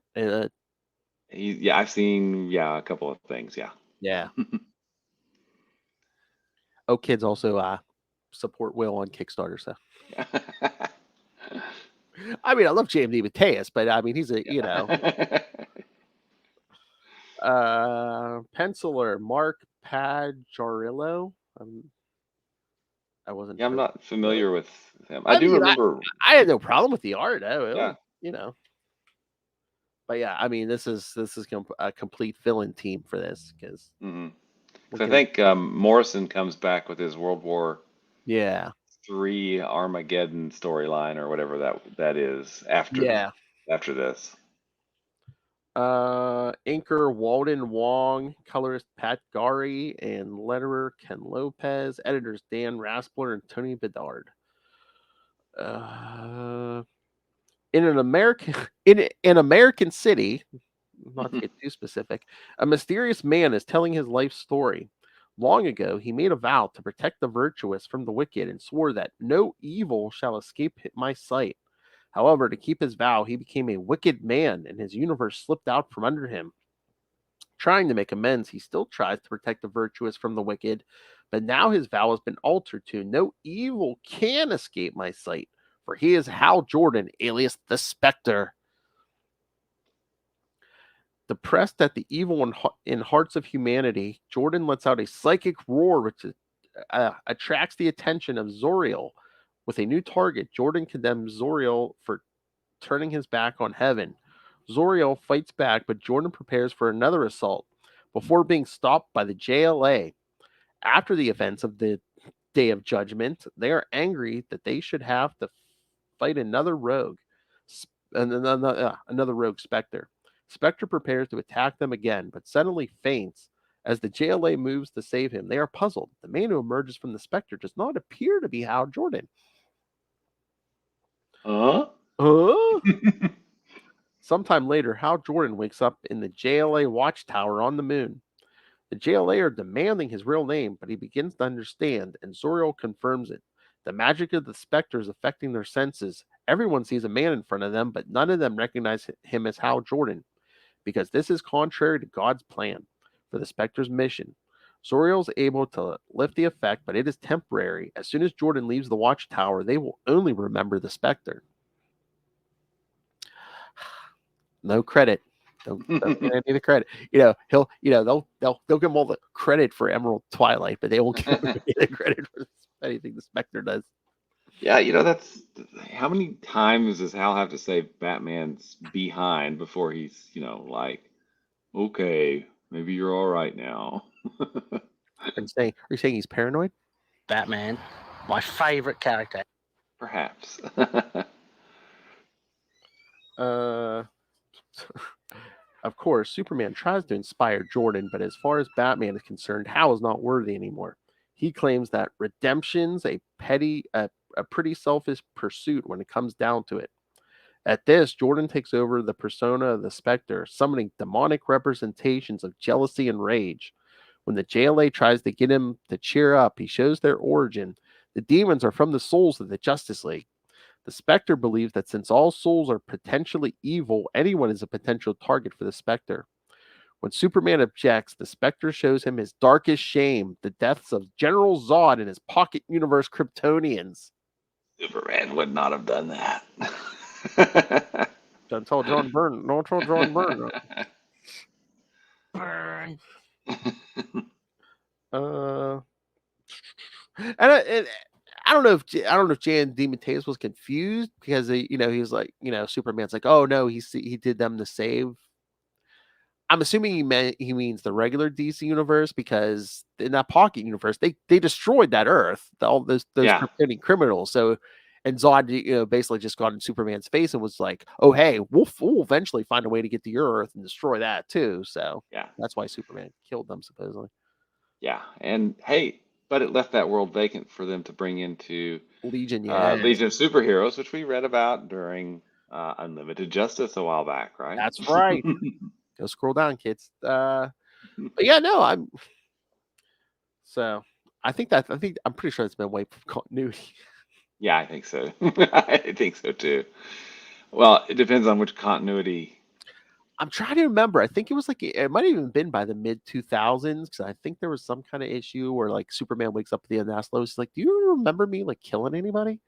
Yeah, I've seen a couple of things. Yeah. Yeah. Oh, kids also support Will on Kickstarter. So I mean, I love JMD Mateus, but I mean, he's a penciler Mark Pajarillo. I wasn't. Yeah, I'm sure. not familiar with him. I do mean, remember. I had no problem with the art. Yeah. But yeah, I mean, this is a complete fill-in team for this because I think Morrison comes back with his World War III Armageddon storyline or whatever that is after this. Inker Walden Wong, colorist Pat Gari, and letterer Ken Lopez, editors Dan Raspler and Tony Bedard. In an American city, not to get too specific, a mysterious man is telling his life story. Long ago, he made a vow to protect the virtuous from the wicked and swore that no evil shall escape my sight. However, to keep his vow, he became a wicked man and his universe slipped out from under him. Trying to make amends, he still tries to protect the virtuous from the wicked, but now his vow has been altered to no evil can escape my sight, for he is Hal Jordan, alias the Spectre. Depressed at the evil in hearts of humanity, Jordan lets out a psychic roar which attracts the attention of Zoriel. With a new target, Jordan condemns Zoriel for turning his back on heaven. Zoriel fights back, but Jordan prepares for another assault before being stopped by the JLA. After the events of the Day of Judgment, they are angry that they should have to fight another rogue Spectre. Spectre prepares to attack them again, but suddenly faints. As the JLA moves to save him, they are puzzled. The man who emerges from the Spectre does not appear to be Hal Jordan. Sometime later, Hal Jordan wakes up in the JLA watchtower on the moon. The JLA are demanding his real name, but he begins to understand, and Zoriel confirms it. The magic of the Spectre is affecting their senses. Everyone sees a man in front of them, but none of them recognize him as Hal Jordan, because this is contrary to God's plan for the Spectre's mission. Zoriel is able to lift the effect, but it is temporary. As soon as Jordan leaves the watchtower, they will only remember the Spectre. No credit. Don't get any of the credit. They'll give him all the credit for Emerald Twilight, but they won't give him any of the credit for anything the Spectre does. Yeah, that's how many times does Hal have to say Batman's behind before he's, like, okay, maybe you're all right now. Are you saying he's paranoid? Batman, my favorite character. Perhaps. Of course, Superman tries to inspire Jordan, but as far as Batman is concerned, Hal is not worthy anymore. He claims that redemption's a pretty selfish pursuit when it comes down to it. At this, Jordan takes over the persona of the Spectre, summoning demonic representations of jealousy and rage. When the JLA tries to get him to cheer up, he shows their origin. The demons are from the souls of the Justice League. The Spectre believes that since all souls are potentially evil, anyone is a potential target for the Spectre. When Superman objects, the Spectre shows him his darkest shame, the deaths of General Zod and his pocket universe Kryptonians. Superman would not have done that. Don't tell John Byrne. Don't tell John Byrne. Burn. And I don't know if Jan DeMatteis was confused because he was like, Superman's like, oh no, he did them to save. I'm assuming he means the regular DC universe, because in that pocket universe they destroyed that Earth, all those Kryptonian criminals. So, and Zod basically just got in Superman's face and was like, oh hey, we'll eventually find a way to get to your Earth and destroy that too. So that's why Superman killed them supposedly. Yeah, and hey. But it left that world vacant for them to bring into Legion, Legion of Superheroes, which we read about during Unlimited Justice a while back, right? That's right. Go scroll down, kids. But yeah, no, I'm pretty sure it's been wiped from continuity. Yeah, I think so. I think so too. Well, it depends on which continuity. I'm trying to remember. I think it was like it might have even been by the mid 2000s because I think there was some kind of issue where like Superman wakes up at the end of Lois is like, "Do you remember me like killing anybody?"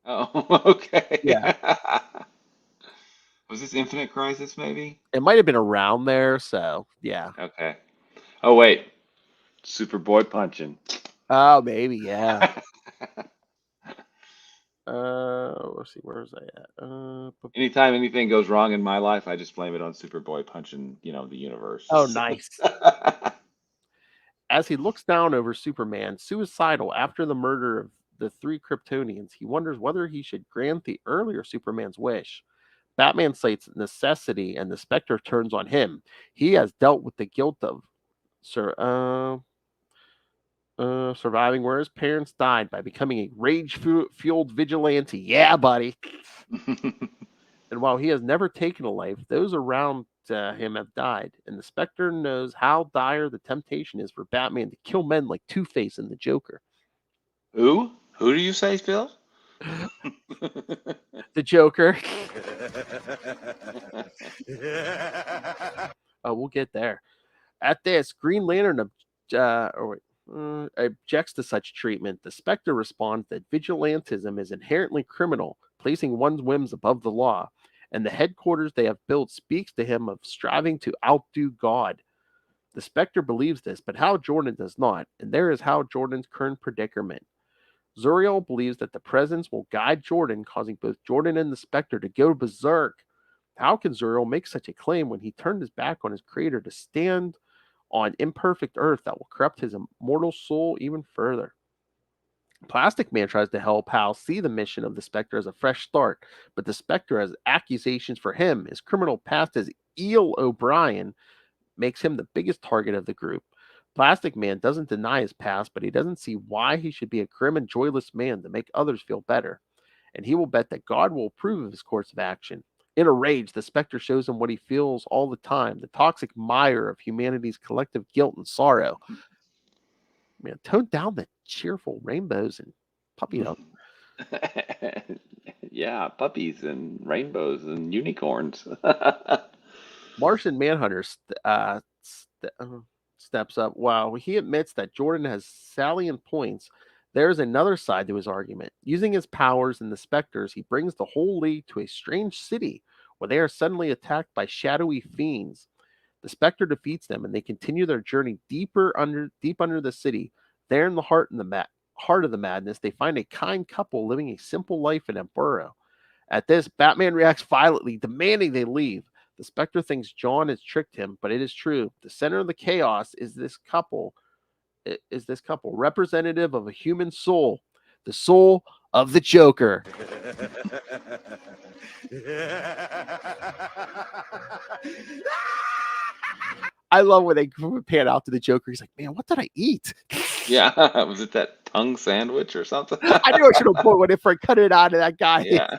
Oh, okay. Yeah, Was this Infinite Crisis maybe? it might have been around there. So yeah. Okay. Oh wait, Superboy punching. Oh, maybe yeah. Let's see, where is I at? Anytime anything goes wrong in my life, I just blame it on Superboy punching, the universe. Oh, nice. As he looks down over Superman, suicidal after the murder of the three Kryptonians, he wonders whether he should grant the earlier Superman's wish. Batman cites necessity, and the Spectre turns on him. He has dealt with the guilt of surviving where his parents died by becoming a rage-fueled vigilante. Yeah, buddy. And while he has never taken a life, those around him have died. And the Spectre knows how dire the temptation is for Batman to kill men like Two-Face and the Joker. Who? Who do you say, Phil? The Joker. We'll get there. At this, Green Lantern objects to such treatment. The Spectre responds that vigilantism is inherently criminal, placing one's whims above the law, and the headquarters they have built speaks to him of striving to outdo God. The Spectre believes this, but Hal Jordan does not, and there is Hal Jordan's current predicament. Zuriel believes that the presence will guide Jordan, causing both Jordan and the Spectre to go berserk. How can Zuriel make such a claim when he turned his back on his creator to stand on imperfect earth that will corrupt his immortal soul even further? Plastic Man tries to help Hal see the mission of the Spectre as a fresh start, but the Spectre has accusations for him. His criminal past as Eel O'Brien makes him the biggest target of the group. Plastic Man doesn't deny his past, but he doesn't see why he should be a grim and joyless man to make others feel better. And he will bet that God will approve of his course of action. In a rage, the Spectre shows him what he feels all the time, the toxic mire of humanity's collective guilt and sorrow. Man, tone down the cheerful rainbows and puppy dog. Yeah, puppies and rainbows and unicorns. Martian Manhunter steps up. While he admits that Jordan has salient points, there is another side to his argument. Using his powers and the Spectres, he brings the whole League to a strange city where they are suddenly attacked by shadowy fiends. The Spectre defeats them, and they continue their journey deep under the city. There in the heart of the madness, they find a kind couple living a simple life in a burrow. At this, Batman reacts violently, demanding they leave. The Spectre thinks John has tricked him, but it is true. The center of the chaos is this couple, representative of a human soul, the soul of the Joker. I love when they pan out to the Joker. He's like, "Man, what did I eat?" Yeah, was it that tongue sandwich or something? I knew I should have put one in for cut it out of that guy. Yeah.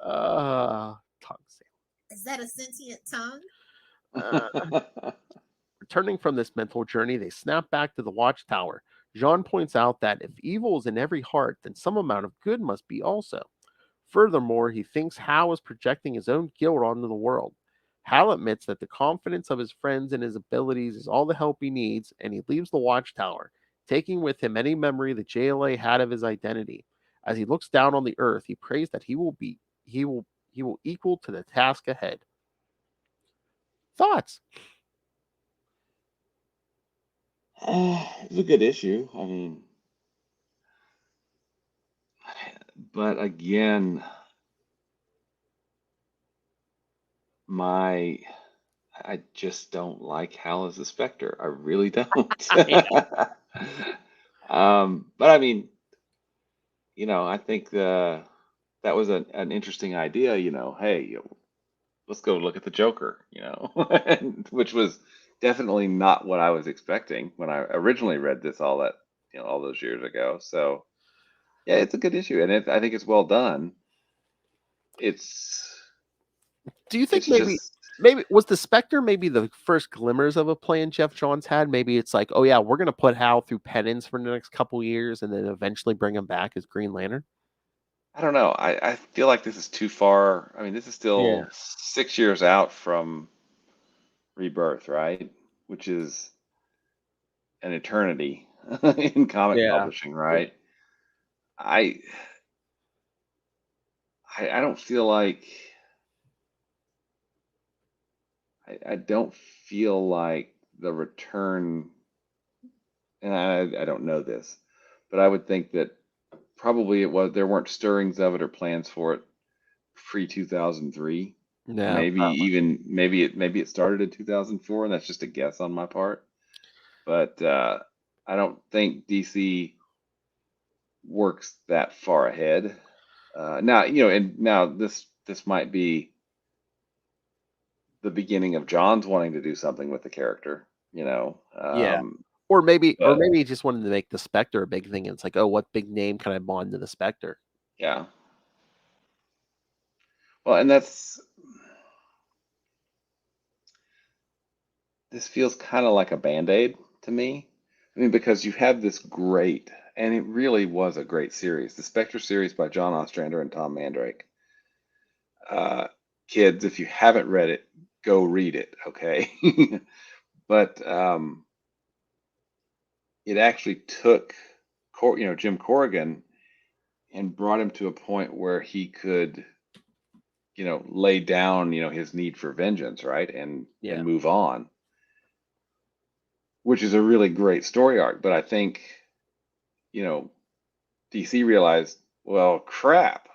Tongue sandwich. Is that a sentient tongue? Returning from this mental journey, they snap back to the watchtower. Jean points out that if evil is in every heart, then some amount of good must be also. Furthermore, he thinks Hal is projecting his own guilt onto the world. Hal admits that the confidence of his friends and his abilities is all the help he needs, and he leaves the watchtower, taking with him any memory the JLA had of his identity. As he looks down on the earth, he prays that he will equal to the task ahead. Thoughts? It's a good issue. I mean, but again, I just don't like Hal as a Spectre. I really don't. But I mean, I think that was an interesting idea. Hey, let's go look at the Joker. Which was definitely not what I was expecting when I originally read this all those years ago. So yeah, it's a good issue, and I think it's well done. Do you think It's maybe just maybe was the Spectre maybe the first glimmers of a plan Jeff Johns had? Maybe it's like, oh yeah, we're gonna put Hal through penance for the next couple years, and then eventually bring him back as Green Lantern. I don't know. I feel like this is too far. I mean, this is still Yeah. 6 years out from Rebirth, right? Which is an eternity in comic Yeah. publishing, right? I I don't feel like I don't feel like the return, and I don't know this, but I would think that probably there weren't stirrings of it or plans for it pre 2003. No. Maybe it started in 2004, and that's just a guess on my part. But I don't think DC works that far ahead. Now, and now this might be the beginning of John's wanting to do something with the character, Yeah. Or maybe but he just wanted to make the Spectre a big thing. And it's like, oh, what big name can I bond to the Spectre? yeah. Well, and this feels kind of like a Band-Aid to me. I mean, because you have this great, and it really was a great series, the Spectre series by John Ostrander and Tom Mandrake. Kids, if you haven't read it, go read it, okay? But it actually took, Jim Corrigan and brought him to a point where he could, lay down, his need for vengeance, right, and move on, which is a really great story arc. But I think, DC realized, well, crap.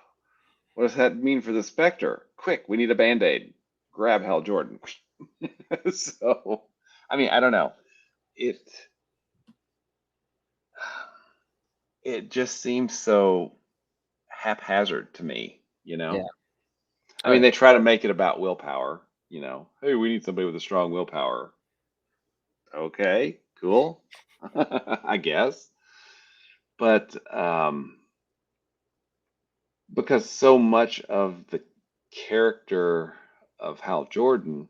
What does that mean for the Spectre? Quick, we need a Band-Aid. Grab Hal Jordan. So, I mean, I don't know. It just seems so haphazard to me, Yeah. I mean, they try to make it about willpower, Hey, we need somebody with a strong willpower. Okay, cool. I guess. But because so much of the character of Hal Jordan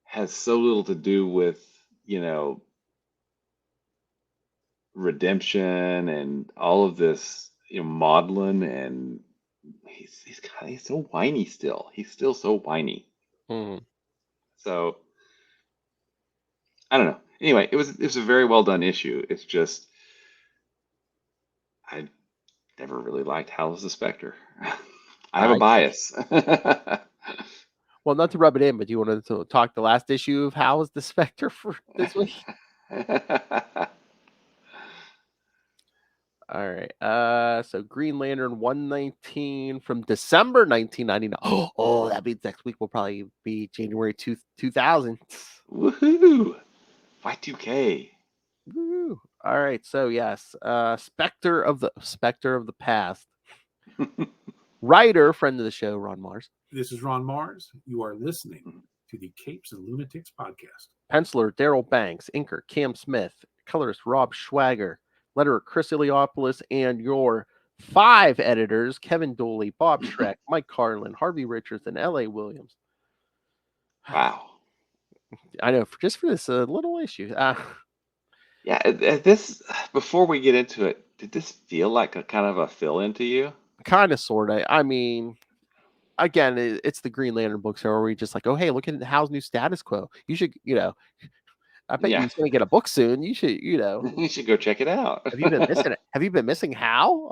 has so little to do with, redemption and all of this, maudlin, and he's so whiny still. He's still so whiny. So I don't know. Anyway, it was a very well done issue. It's just I never really liked Hal as the Spectre. I have a bias. Well, not to rub it in, but you wanted to talk the last issue of Hal as the Spectre for this week? All right. So Green Lantern 119 from December 1999. Oh, that means next week will probably be January 2000. Woohoo! Y2K. Woo. All right. So yes, Spectre of the Past. Writer, friend of the show, Ron Mars. This is Ron Mars. You are listening to the Capes and Lunatics podcast. Penciler Daryl Banks, inker Cam Smith, colorist Rob Schwager, letterer Chris Iliopoulos, and your 5 editors, Kevin Dooley, Bob Schreck, Mike Carlin, Harvey Richards, and L.A. Williams. Wow. I know, just for this little issue. Yeah, this, before we get into it, did this feel like a kind of a fill-in to you? Kind of, sort of. I mean, again, it's the Green Lantern books where we just like, oh, hey, look at Hal's new status quo. You should, I bet you're going to get a book soon. You should, You should go check it out. Have you been missing it? Have you been missing Hal?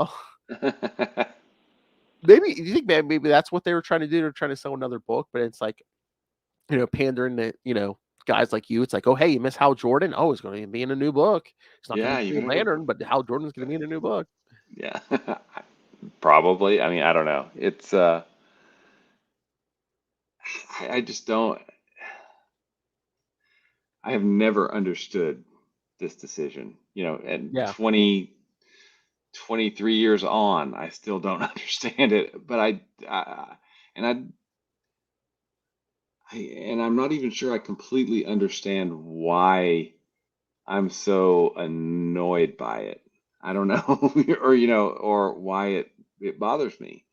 Oh. Maybe you think maybe that's what they were trying to do. They're trying to sell another book, but it's like, pandering to, guys like you. It's like, oh, hey, you miss Hal Jordan? Oh, it's going to be in a new book. It's not going to be Green Lantern, but Hal Jordan's going to be in a new book. Yeah, probably. I mean, I don't know. It's I just don't. I have never understood this decision. And 23 years on, I still don't understand it. But I'm not even sure I completely understand why I'm so annoyed by it. I don't know, or why it bothers me.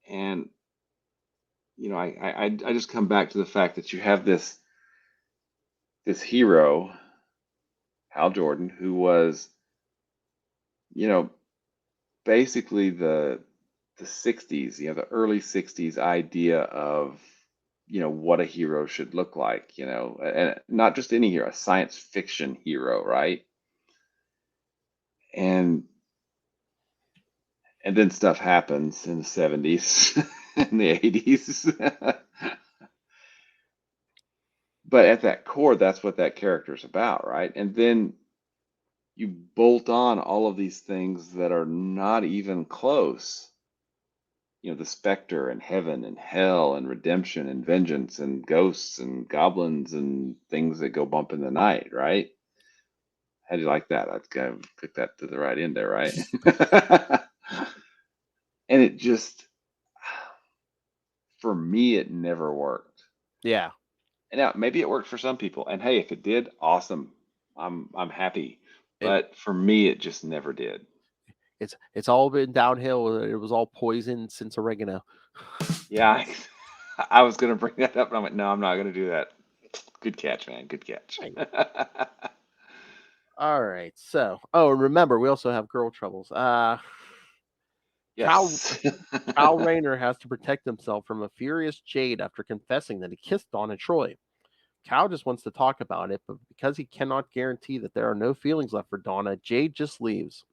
And I just come back to the fact that you have this hero, Hal Jordan, who was, you know, basically the 60s, the early 60s idea of, what a hero should look like, and not just any hero, a science fiction hero, right? And then stuff happens in the 70s and the 80s. But at that core, that's what that character is about, right? And then you bolt on all of these things that are not even close. The Spectre and heaven and hell and redemption and vengeance and ghosts and goblins and things that go bump in the night, right? How do you like that? I've kind of picked that to the right end there, right? And it just, for me, it never worked. Yeah. And now maybe it worked for some people. And hey, if it did, awesome. I'm happy. But for me, it just never did. It's all been downhill. It was all poison since oregano. Yeah, I was gonna bring that up, and I went, no, I'm not gonna do that. Good catch, man. Good catch. All right. So, remember, we also have girl troubles. Yes. Kyle Rayner has to protect himself from a furious Jade after confessing that he kissed Dawn and Troy. Cal just wants to talk about it, but because he cannot guarantee that there are no feelings left for Donna, Jade just leaves.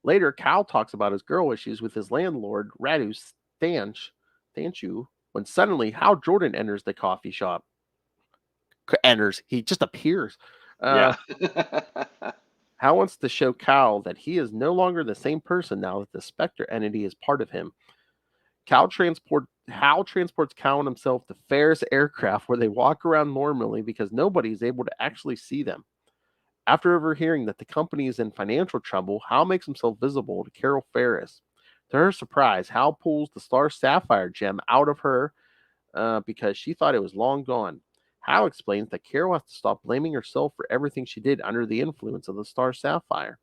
Later, Cal talks about his girl issues with his landlord, Radu Stanchu, when suddenly Hal Jordan enters the coffee shop. He just appears. Yeah. Hal wants to show Cal that he is no longer the same person now that the Spectre entity is part of him. Hal transports Cal and himself to Ferris aircraft where they walk around normally because nobody is able to actually see them. After overhearing that the company is in financial trouble, Hal makes himself visible to Carol Ferris. To her surprise, Hal pulls the Star Sapphire gem out of her because she thought it was long gone. Hal explains that Carol has to stop blaming herself for everything she did under the influence of the Star Sapphire.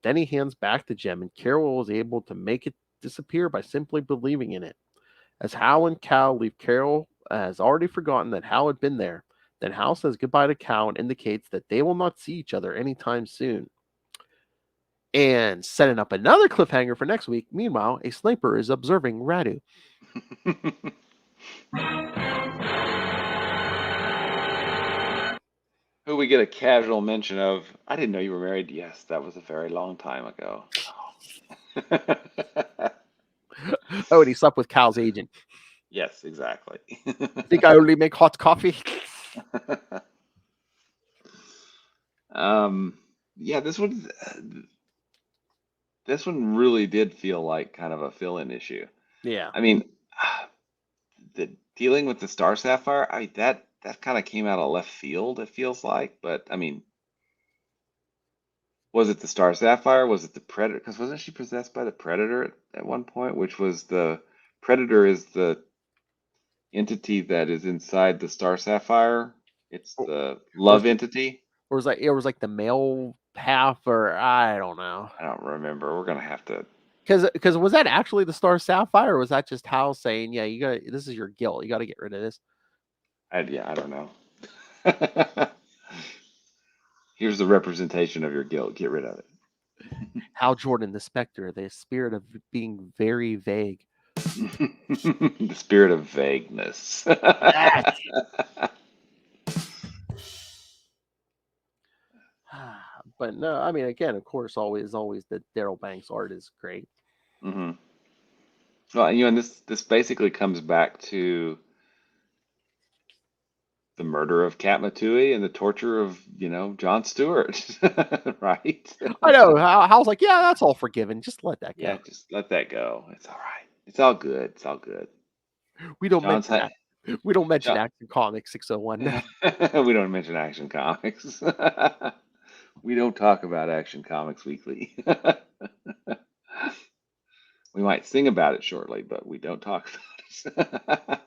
Then he hands back the gem, and Carol is able to make it disappear by simply believing in it. As Hal and Cal leave, Carol has already forgotten that Hal had been there. Then Hal says goodbye to Cal and indicates that they will not see each other anytime soon. And setting up another cliffhanger for next week, meanwhile, a sniper is observing Radu. Who we get a casual mention of. I didn't know you were married. Yes, that was a very long time ago. Oh, and he slept with Cal's agent. Yes, exactly. Think I only make hot coffee? Yeah, this one really did feel like kind of a fill-in issue. Yeah. I mean, the dealing with the Star Sapphire, that kind of came out of left field, it feels like. But I mean, was it the Star Sapphire? Was it the Predator? Because wasn't she possessed by the Predator at one point? Which was the Predator is the entity that is inside the Star Sapphire. It's the love entity. Or was like the male half, or I don't know. I don't remember. We're gonna have to. Because was that actually the Star Sapphire, or was that just Hal saying, "Yeah, this is your guilt. You got to get rid of this." I don't know. Here's the representation of your guilt. Get rid of it. Hal Jordan, the Spectre, the spirit of being very vague. The spirit of vagueness. But no, I mean, again, of course, always the Daryl Banks art is great. Mm-hmm. Well, and this basically comes back to the murder of Kat Matui and the torture of Jon Stewart, right? I know. Hal's like, yeah, that's all forgiven. Just let that go. Yeah, just let that go. It's all right. It's all good. It's all good. We don't mention Action Comics 601. No. We don't mention Action Comics. We don't talk about Action Comics Weekly. We might sing about it shortly, but we don't talk about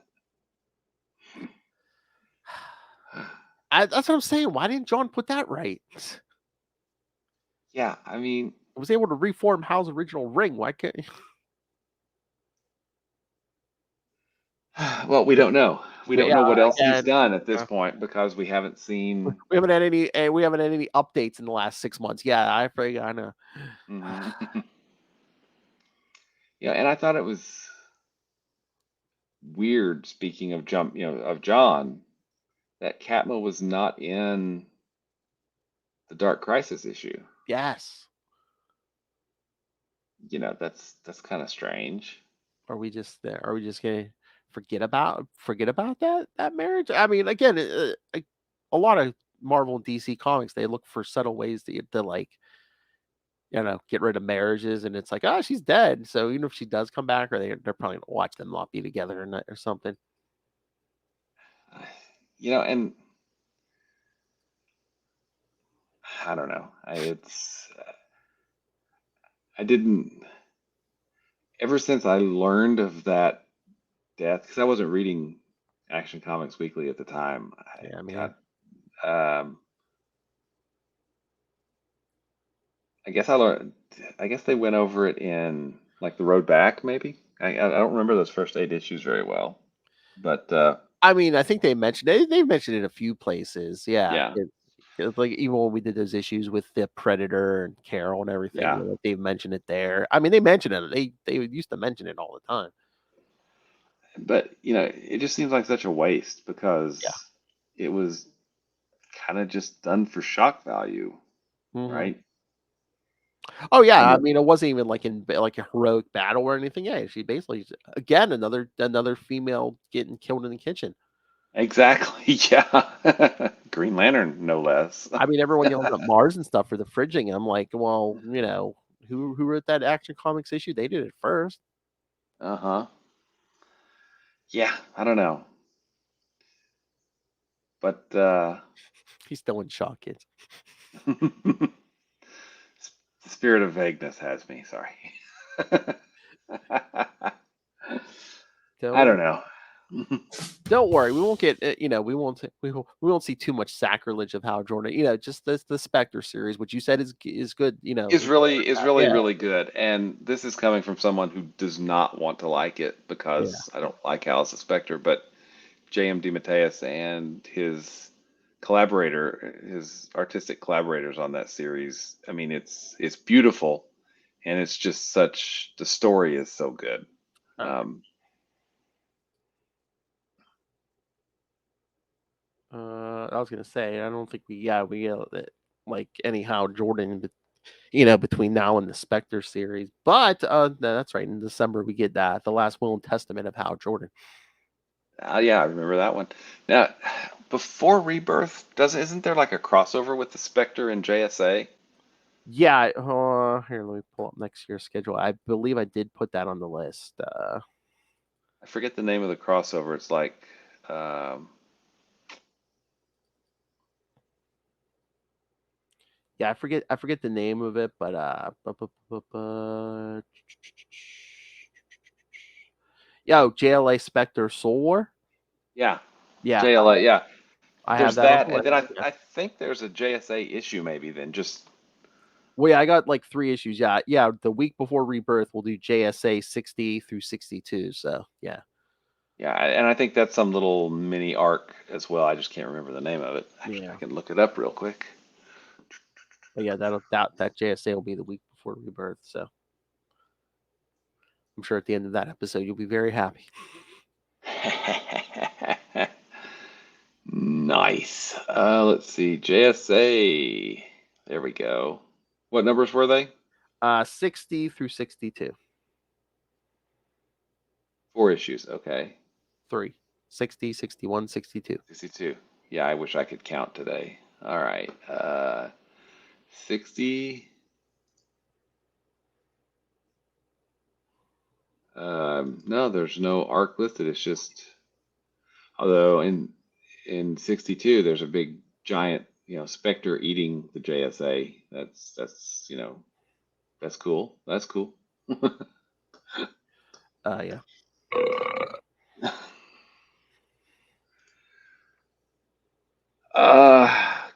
it. That's what I'm saying. Why didn't John put that right? Yeah, I mean, I was able to reform Hal's original ring. Why can't? Well, we don't know. We don't know what else he's again, done at this point because we haven't seen. we haven't had any, and we haven't had any updates in the last 6 months. Yeah, I know. Mhm. Yeah, and I thought it was weird. Speaking of of John, that Katma was not in the Dark Crisis issue. Yes. That's kind of strange. Are we just gonna forget about that marriage? I mean, again, a lot of Marvel and DC comics, they look for subtle ways to like, get rid of marriages, and it's like, oh, she's dead. So even if she does come back, or they're probably gonna watch them not be together or something. And I don't know. I didn't. Ever since I learned of that death, because I wasn't reading Action Comics Weekly at the time. Yeah, I mean, I guess I learned. I guess they went over it in like the road back, maybe. I don't remember those first 8 issues very well, but I mean, I think they mentioned they've mentioned it a few places. Yeah. yeah, It's like even when we did those issues with the Predator and Carol and everything, yeah. they've mentioned it there. I mean, they mentioned it. They used to mention it all the time. But it just seems like such a waste because Yeah. it was kind of just done for shock value, Mhm. right? Oh yeah, And I mean, it wasn't even like in like a heroic battle or anything. Yeah, she basically again another female getting killed in the kitchen. exactly, yeah. Green Lantern, no less. I mean, everyone yells at Mars and stuff for the fridging. I'm like, well, who wrote that Action Comics issue? They did it first. Uh-huh. Yeah, I don't know. But He's still in shock, kids. the spirit of vagueness has me, sorry. I don't know. Don't worry, we won't get we won't see too much sacrilege of Hal Jordan. Just the Spectre series, which you said is good. Is really Yeah. really good, and this is coming from someone who does not want to like it because I don't like Hal as a Spectre, but J.M. DeMatteis and his artistic collaborators on that series. I mean, it's beautiful, and it's just the story is so good. I was gonna say, I don't think we like any Hal Jordan, between now and the Spectre series. But no, that's right. In December we get that the Last Will and Testament of Hal Jordan. Yeah, I remember that one. Now, before Rebirth, isn't there like a crossover with the Spectre and JSA? Yeah, here, let me pull up next year's schedule. I believe I did put that on the list. I forget the name of the crossover. It's like, yeah, I forget the name of it, but JLA Spectre Soul War. yeah, Yeah, JLA. Yeah, I have there's that on that, the and list. then Yeah. I think there's a JSA issue maybe. Then just Well, yeah, I got like 3 issues. Yeah. The week before Rebirth, we'll do JSA 60 through 62. So yeah. yeah, and I think that's some little mini arc as well. I just can't remember the name of it. Actually, Yeah. I can look it up real quick. But yeah, that JSA will be the week before Rebirth. So I'm sure at the end of that episode you'll be very happy. Nice. Let's see. JSA. There we go. What numbers were they? 60 through 62. 4 issues. Okay. 3. 60, 61, 62. 62. Yeah, I wish I could count today. All right. 60. No, there's no arc listed. It's just, although in 62 there's a big giant, Spectre eating the JSA. That's cool. That's cool. Yeah.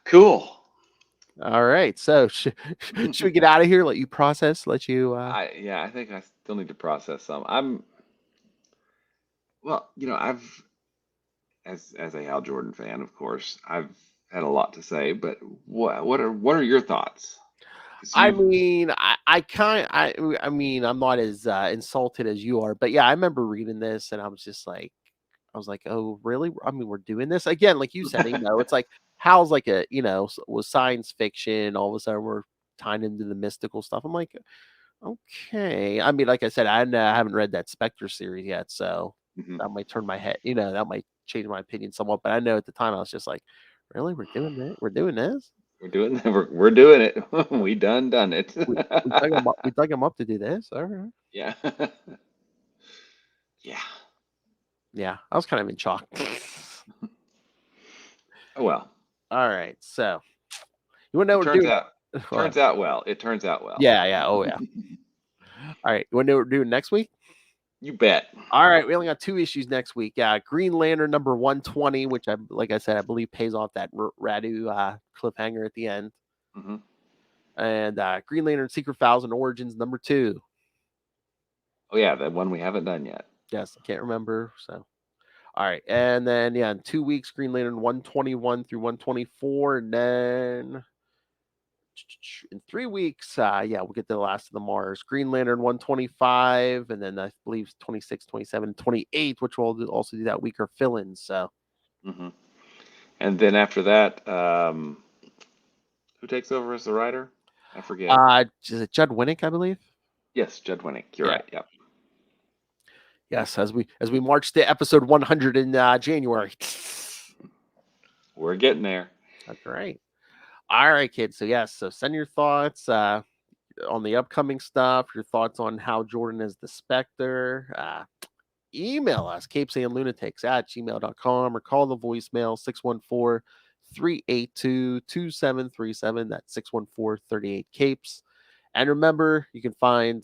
Cool. All right. So should we get out of here? Let you process. Let you. I think I still need to process some. Well, as a Hal Jordan fan, of course, I've had a lot to say. But what are your thoughts? 'Cause I you, mean, I mean, I'm not as insulted as you are, but yeah, I remember reading this and I was like, oh, really? I mean, we're doing this again, like you said. It's like Hal's like was science fiction. All of a sudden, we're tying into the mystical stuff. I'm like, okay. I mean, like I said, I haven't read that Spectre series yet, so Mhm. that might turn my head. That might change my opinion somewhat. But I know at the time I was just like, really, we're doing this? We're doing this? We're doing we're doing it. We done it. We dug him up to do this. All right. Yeah. Yeah. Yeah, I was kind of in shock. Oh well. All right, so you want to know It what we're turns doing? out turns out well. It turns out well. Yeah, yeah, oh yeah. All right, you want to know what we're doing next week? You bet. All right, we only got 2 issues next week. Yeah, Green Lantern number 120, which like I said, I believe pays off that Radu cliffhanger at the end, Hmm. and Green Lantern Secret Files and Origins number 2. Oh yeah, that one we haven't done yet. Yes, I can't remember. So, all right, and then in 2 weeks, Green Lantern 121 through 124, and then in 3 weeks, we'll get to the last of the Mars. Green Lantern 125, and then I believe 26, 27, 28, which we'll also do that week are fill-ins. So, Hmm. And then after that, who takes over as the writer? I forget. is it Judd Winnick, I believe? Yes, Judd Winnick. You're Yeah. right. Yep. Yes, as we march to episode 100 in January. We're getting there. That's right. All right, kids. So yes, so send your thoughts on the upcoming stuff, your thoughts on Hal Jordan as the Spectre. Email us, CapesandLunatics@gmail.com, or call the voicemail 614-382-2737. That's 614-38-CAPES. And remember, you can find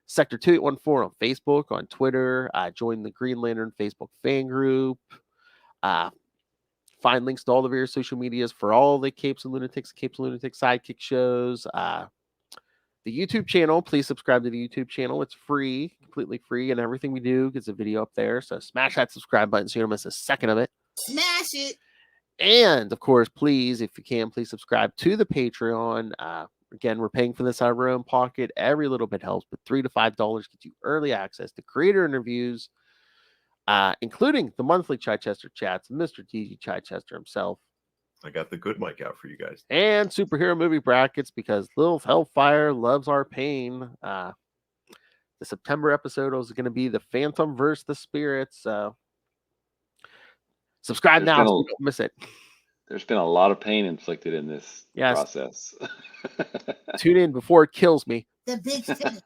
Sector 2814 on Facebook, on Twitter. Join the Green Lantern Facebook fan group. Find links to all the various social medias for all the Capes and Lunatics Sidekick shows. The YouTube channel, please subscribe to the YouTube channel. It's free, completely free, and everything we do gets a video up there. So smash that subscribe button so you don't miss a second of it. Smash it. And of course, please, if you can, please subscribe to the Patreon. Again, we're paying for this out of our own pocket. Every little bit helps, but $3 to $5 gets you early access to creator interviews, including the monthly Chichester chats, Mr. DG Chichester himself. I got the good mic out for you guys. And superhero movie brackets because Little Hellfire loves our pain. The September episode is going to be the Phantom versus the Spirits. So subscribe now so you don't miss it. There's been a lot of pain inflicted in this process. Tune in before it kills me. The big finish.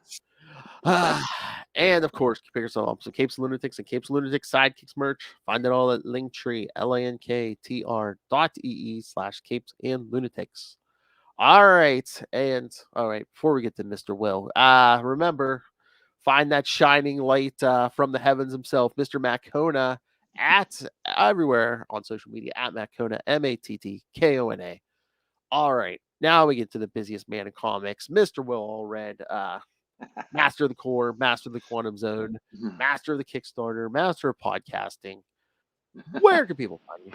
And of course, pick yourself up some Capes and Lunatics and Capes and Lunatics Sidekicks merch. Find it all at Linktree, linktr.ee/Capes and Lunatics. All right. And all right, before we get to Mr. Will, remember, find that shining light from the heavens himself, Mr. Mackona, at everywhere on social media, at Mackona, MATTKONA. All right. Now we get to the busiest man in comics, Mr. Will Allred, master of the core, master of the quantum zone, master of the Kickstarter, master of podcasting. Where can people find you?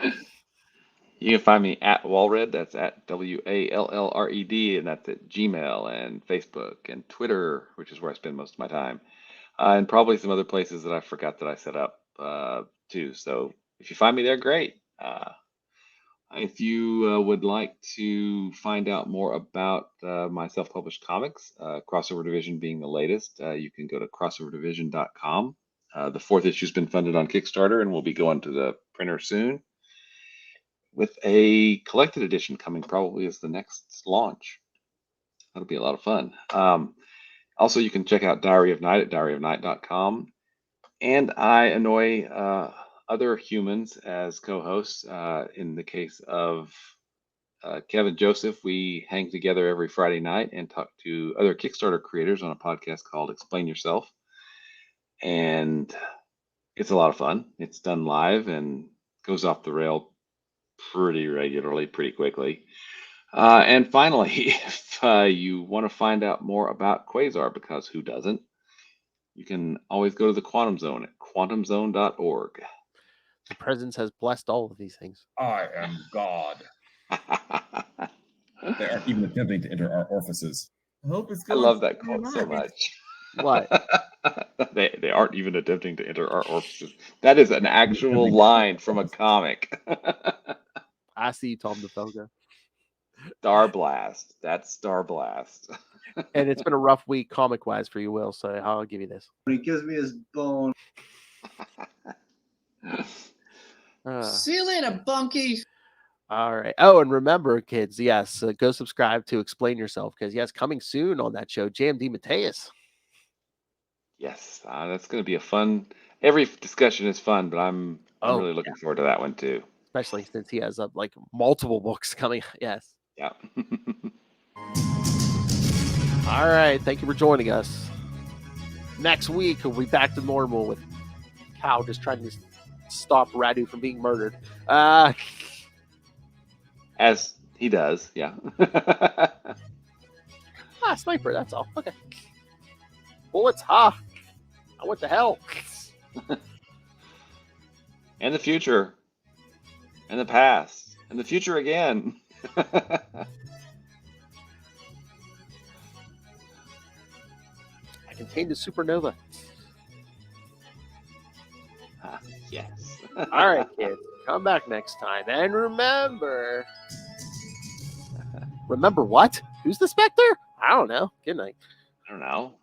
You can find me at Walred. That's at WALLRED, and that's at Gmail and Facebook and Twitter, which is where I spend most of my time, and probably some other places that I forgot that I set up too. So if you find me there, great. If you would like to find out more about my self-published comics, Crossover Division being the latest, you can go to crossoverdivision.com. The 4th issue has been funded on Kickstarter and will be going to the printer soon, with a collected edition coming probably as the next launch. That'll be a lot of fun. Also, you can check out Diary of Night at diaryofnight.com. And I annoy other humans as co-hosts. In the case of Kevin Joseph, we hang together every Friday night and talk to other Kickstarter creators on a podcast called Explain Yourself. And it's a lot of fun. It's done live and goes off the rail pretty regularly, pretty quickly. And finally, if you want to find out more about Quasar, because who doesn't, you can always go to the Quantum Zone at quantumzone.org. The presence has blessed all of these things. I am God. They aren't even attempting to enter our orifices. I hope it's I going love that very quote so well. much. What? They aren't even attempting to enter our orifices. That is an actual line from a comic. I see you, Tom DeFelga. Star Blast. That's Star Blast. And it's been a rough week comic-wise for you, Will, so I'll give you this. He gives me his bone. See you later, bunkie. All right. Oh, and remember, kids, yes, go subscribe to Explain Yourself, because, yes, coming soon on that show, JMD Mateus. Yes, that's going to be a fun. Every discussion is fun, but I'm really looking forward to that one too. Especially since he has like multiple books coming. Yes. Yeah. All right. Thank you for joining us. Next week, we'll be back to normal with Cal just trying to stop Radu from being murdered. As he does, yeah. Sniper, that's all. Okay. Bullets, I went to hell. And the future. And the past. And the future again. I contained a supernova. Yes. All right, kids. Come back next time. And remember... Remember what? Who's the Spectre? I don't know. Good night. I don't know.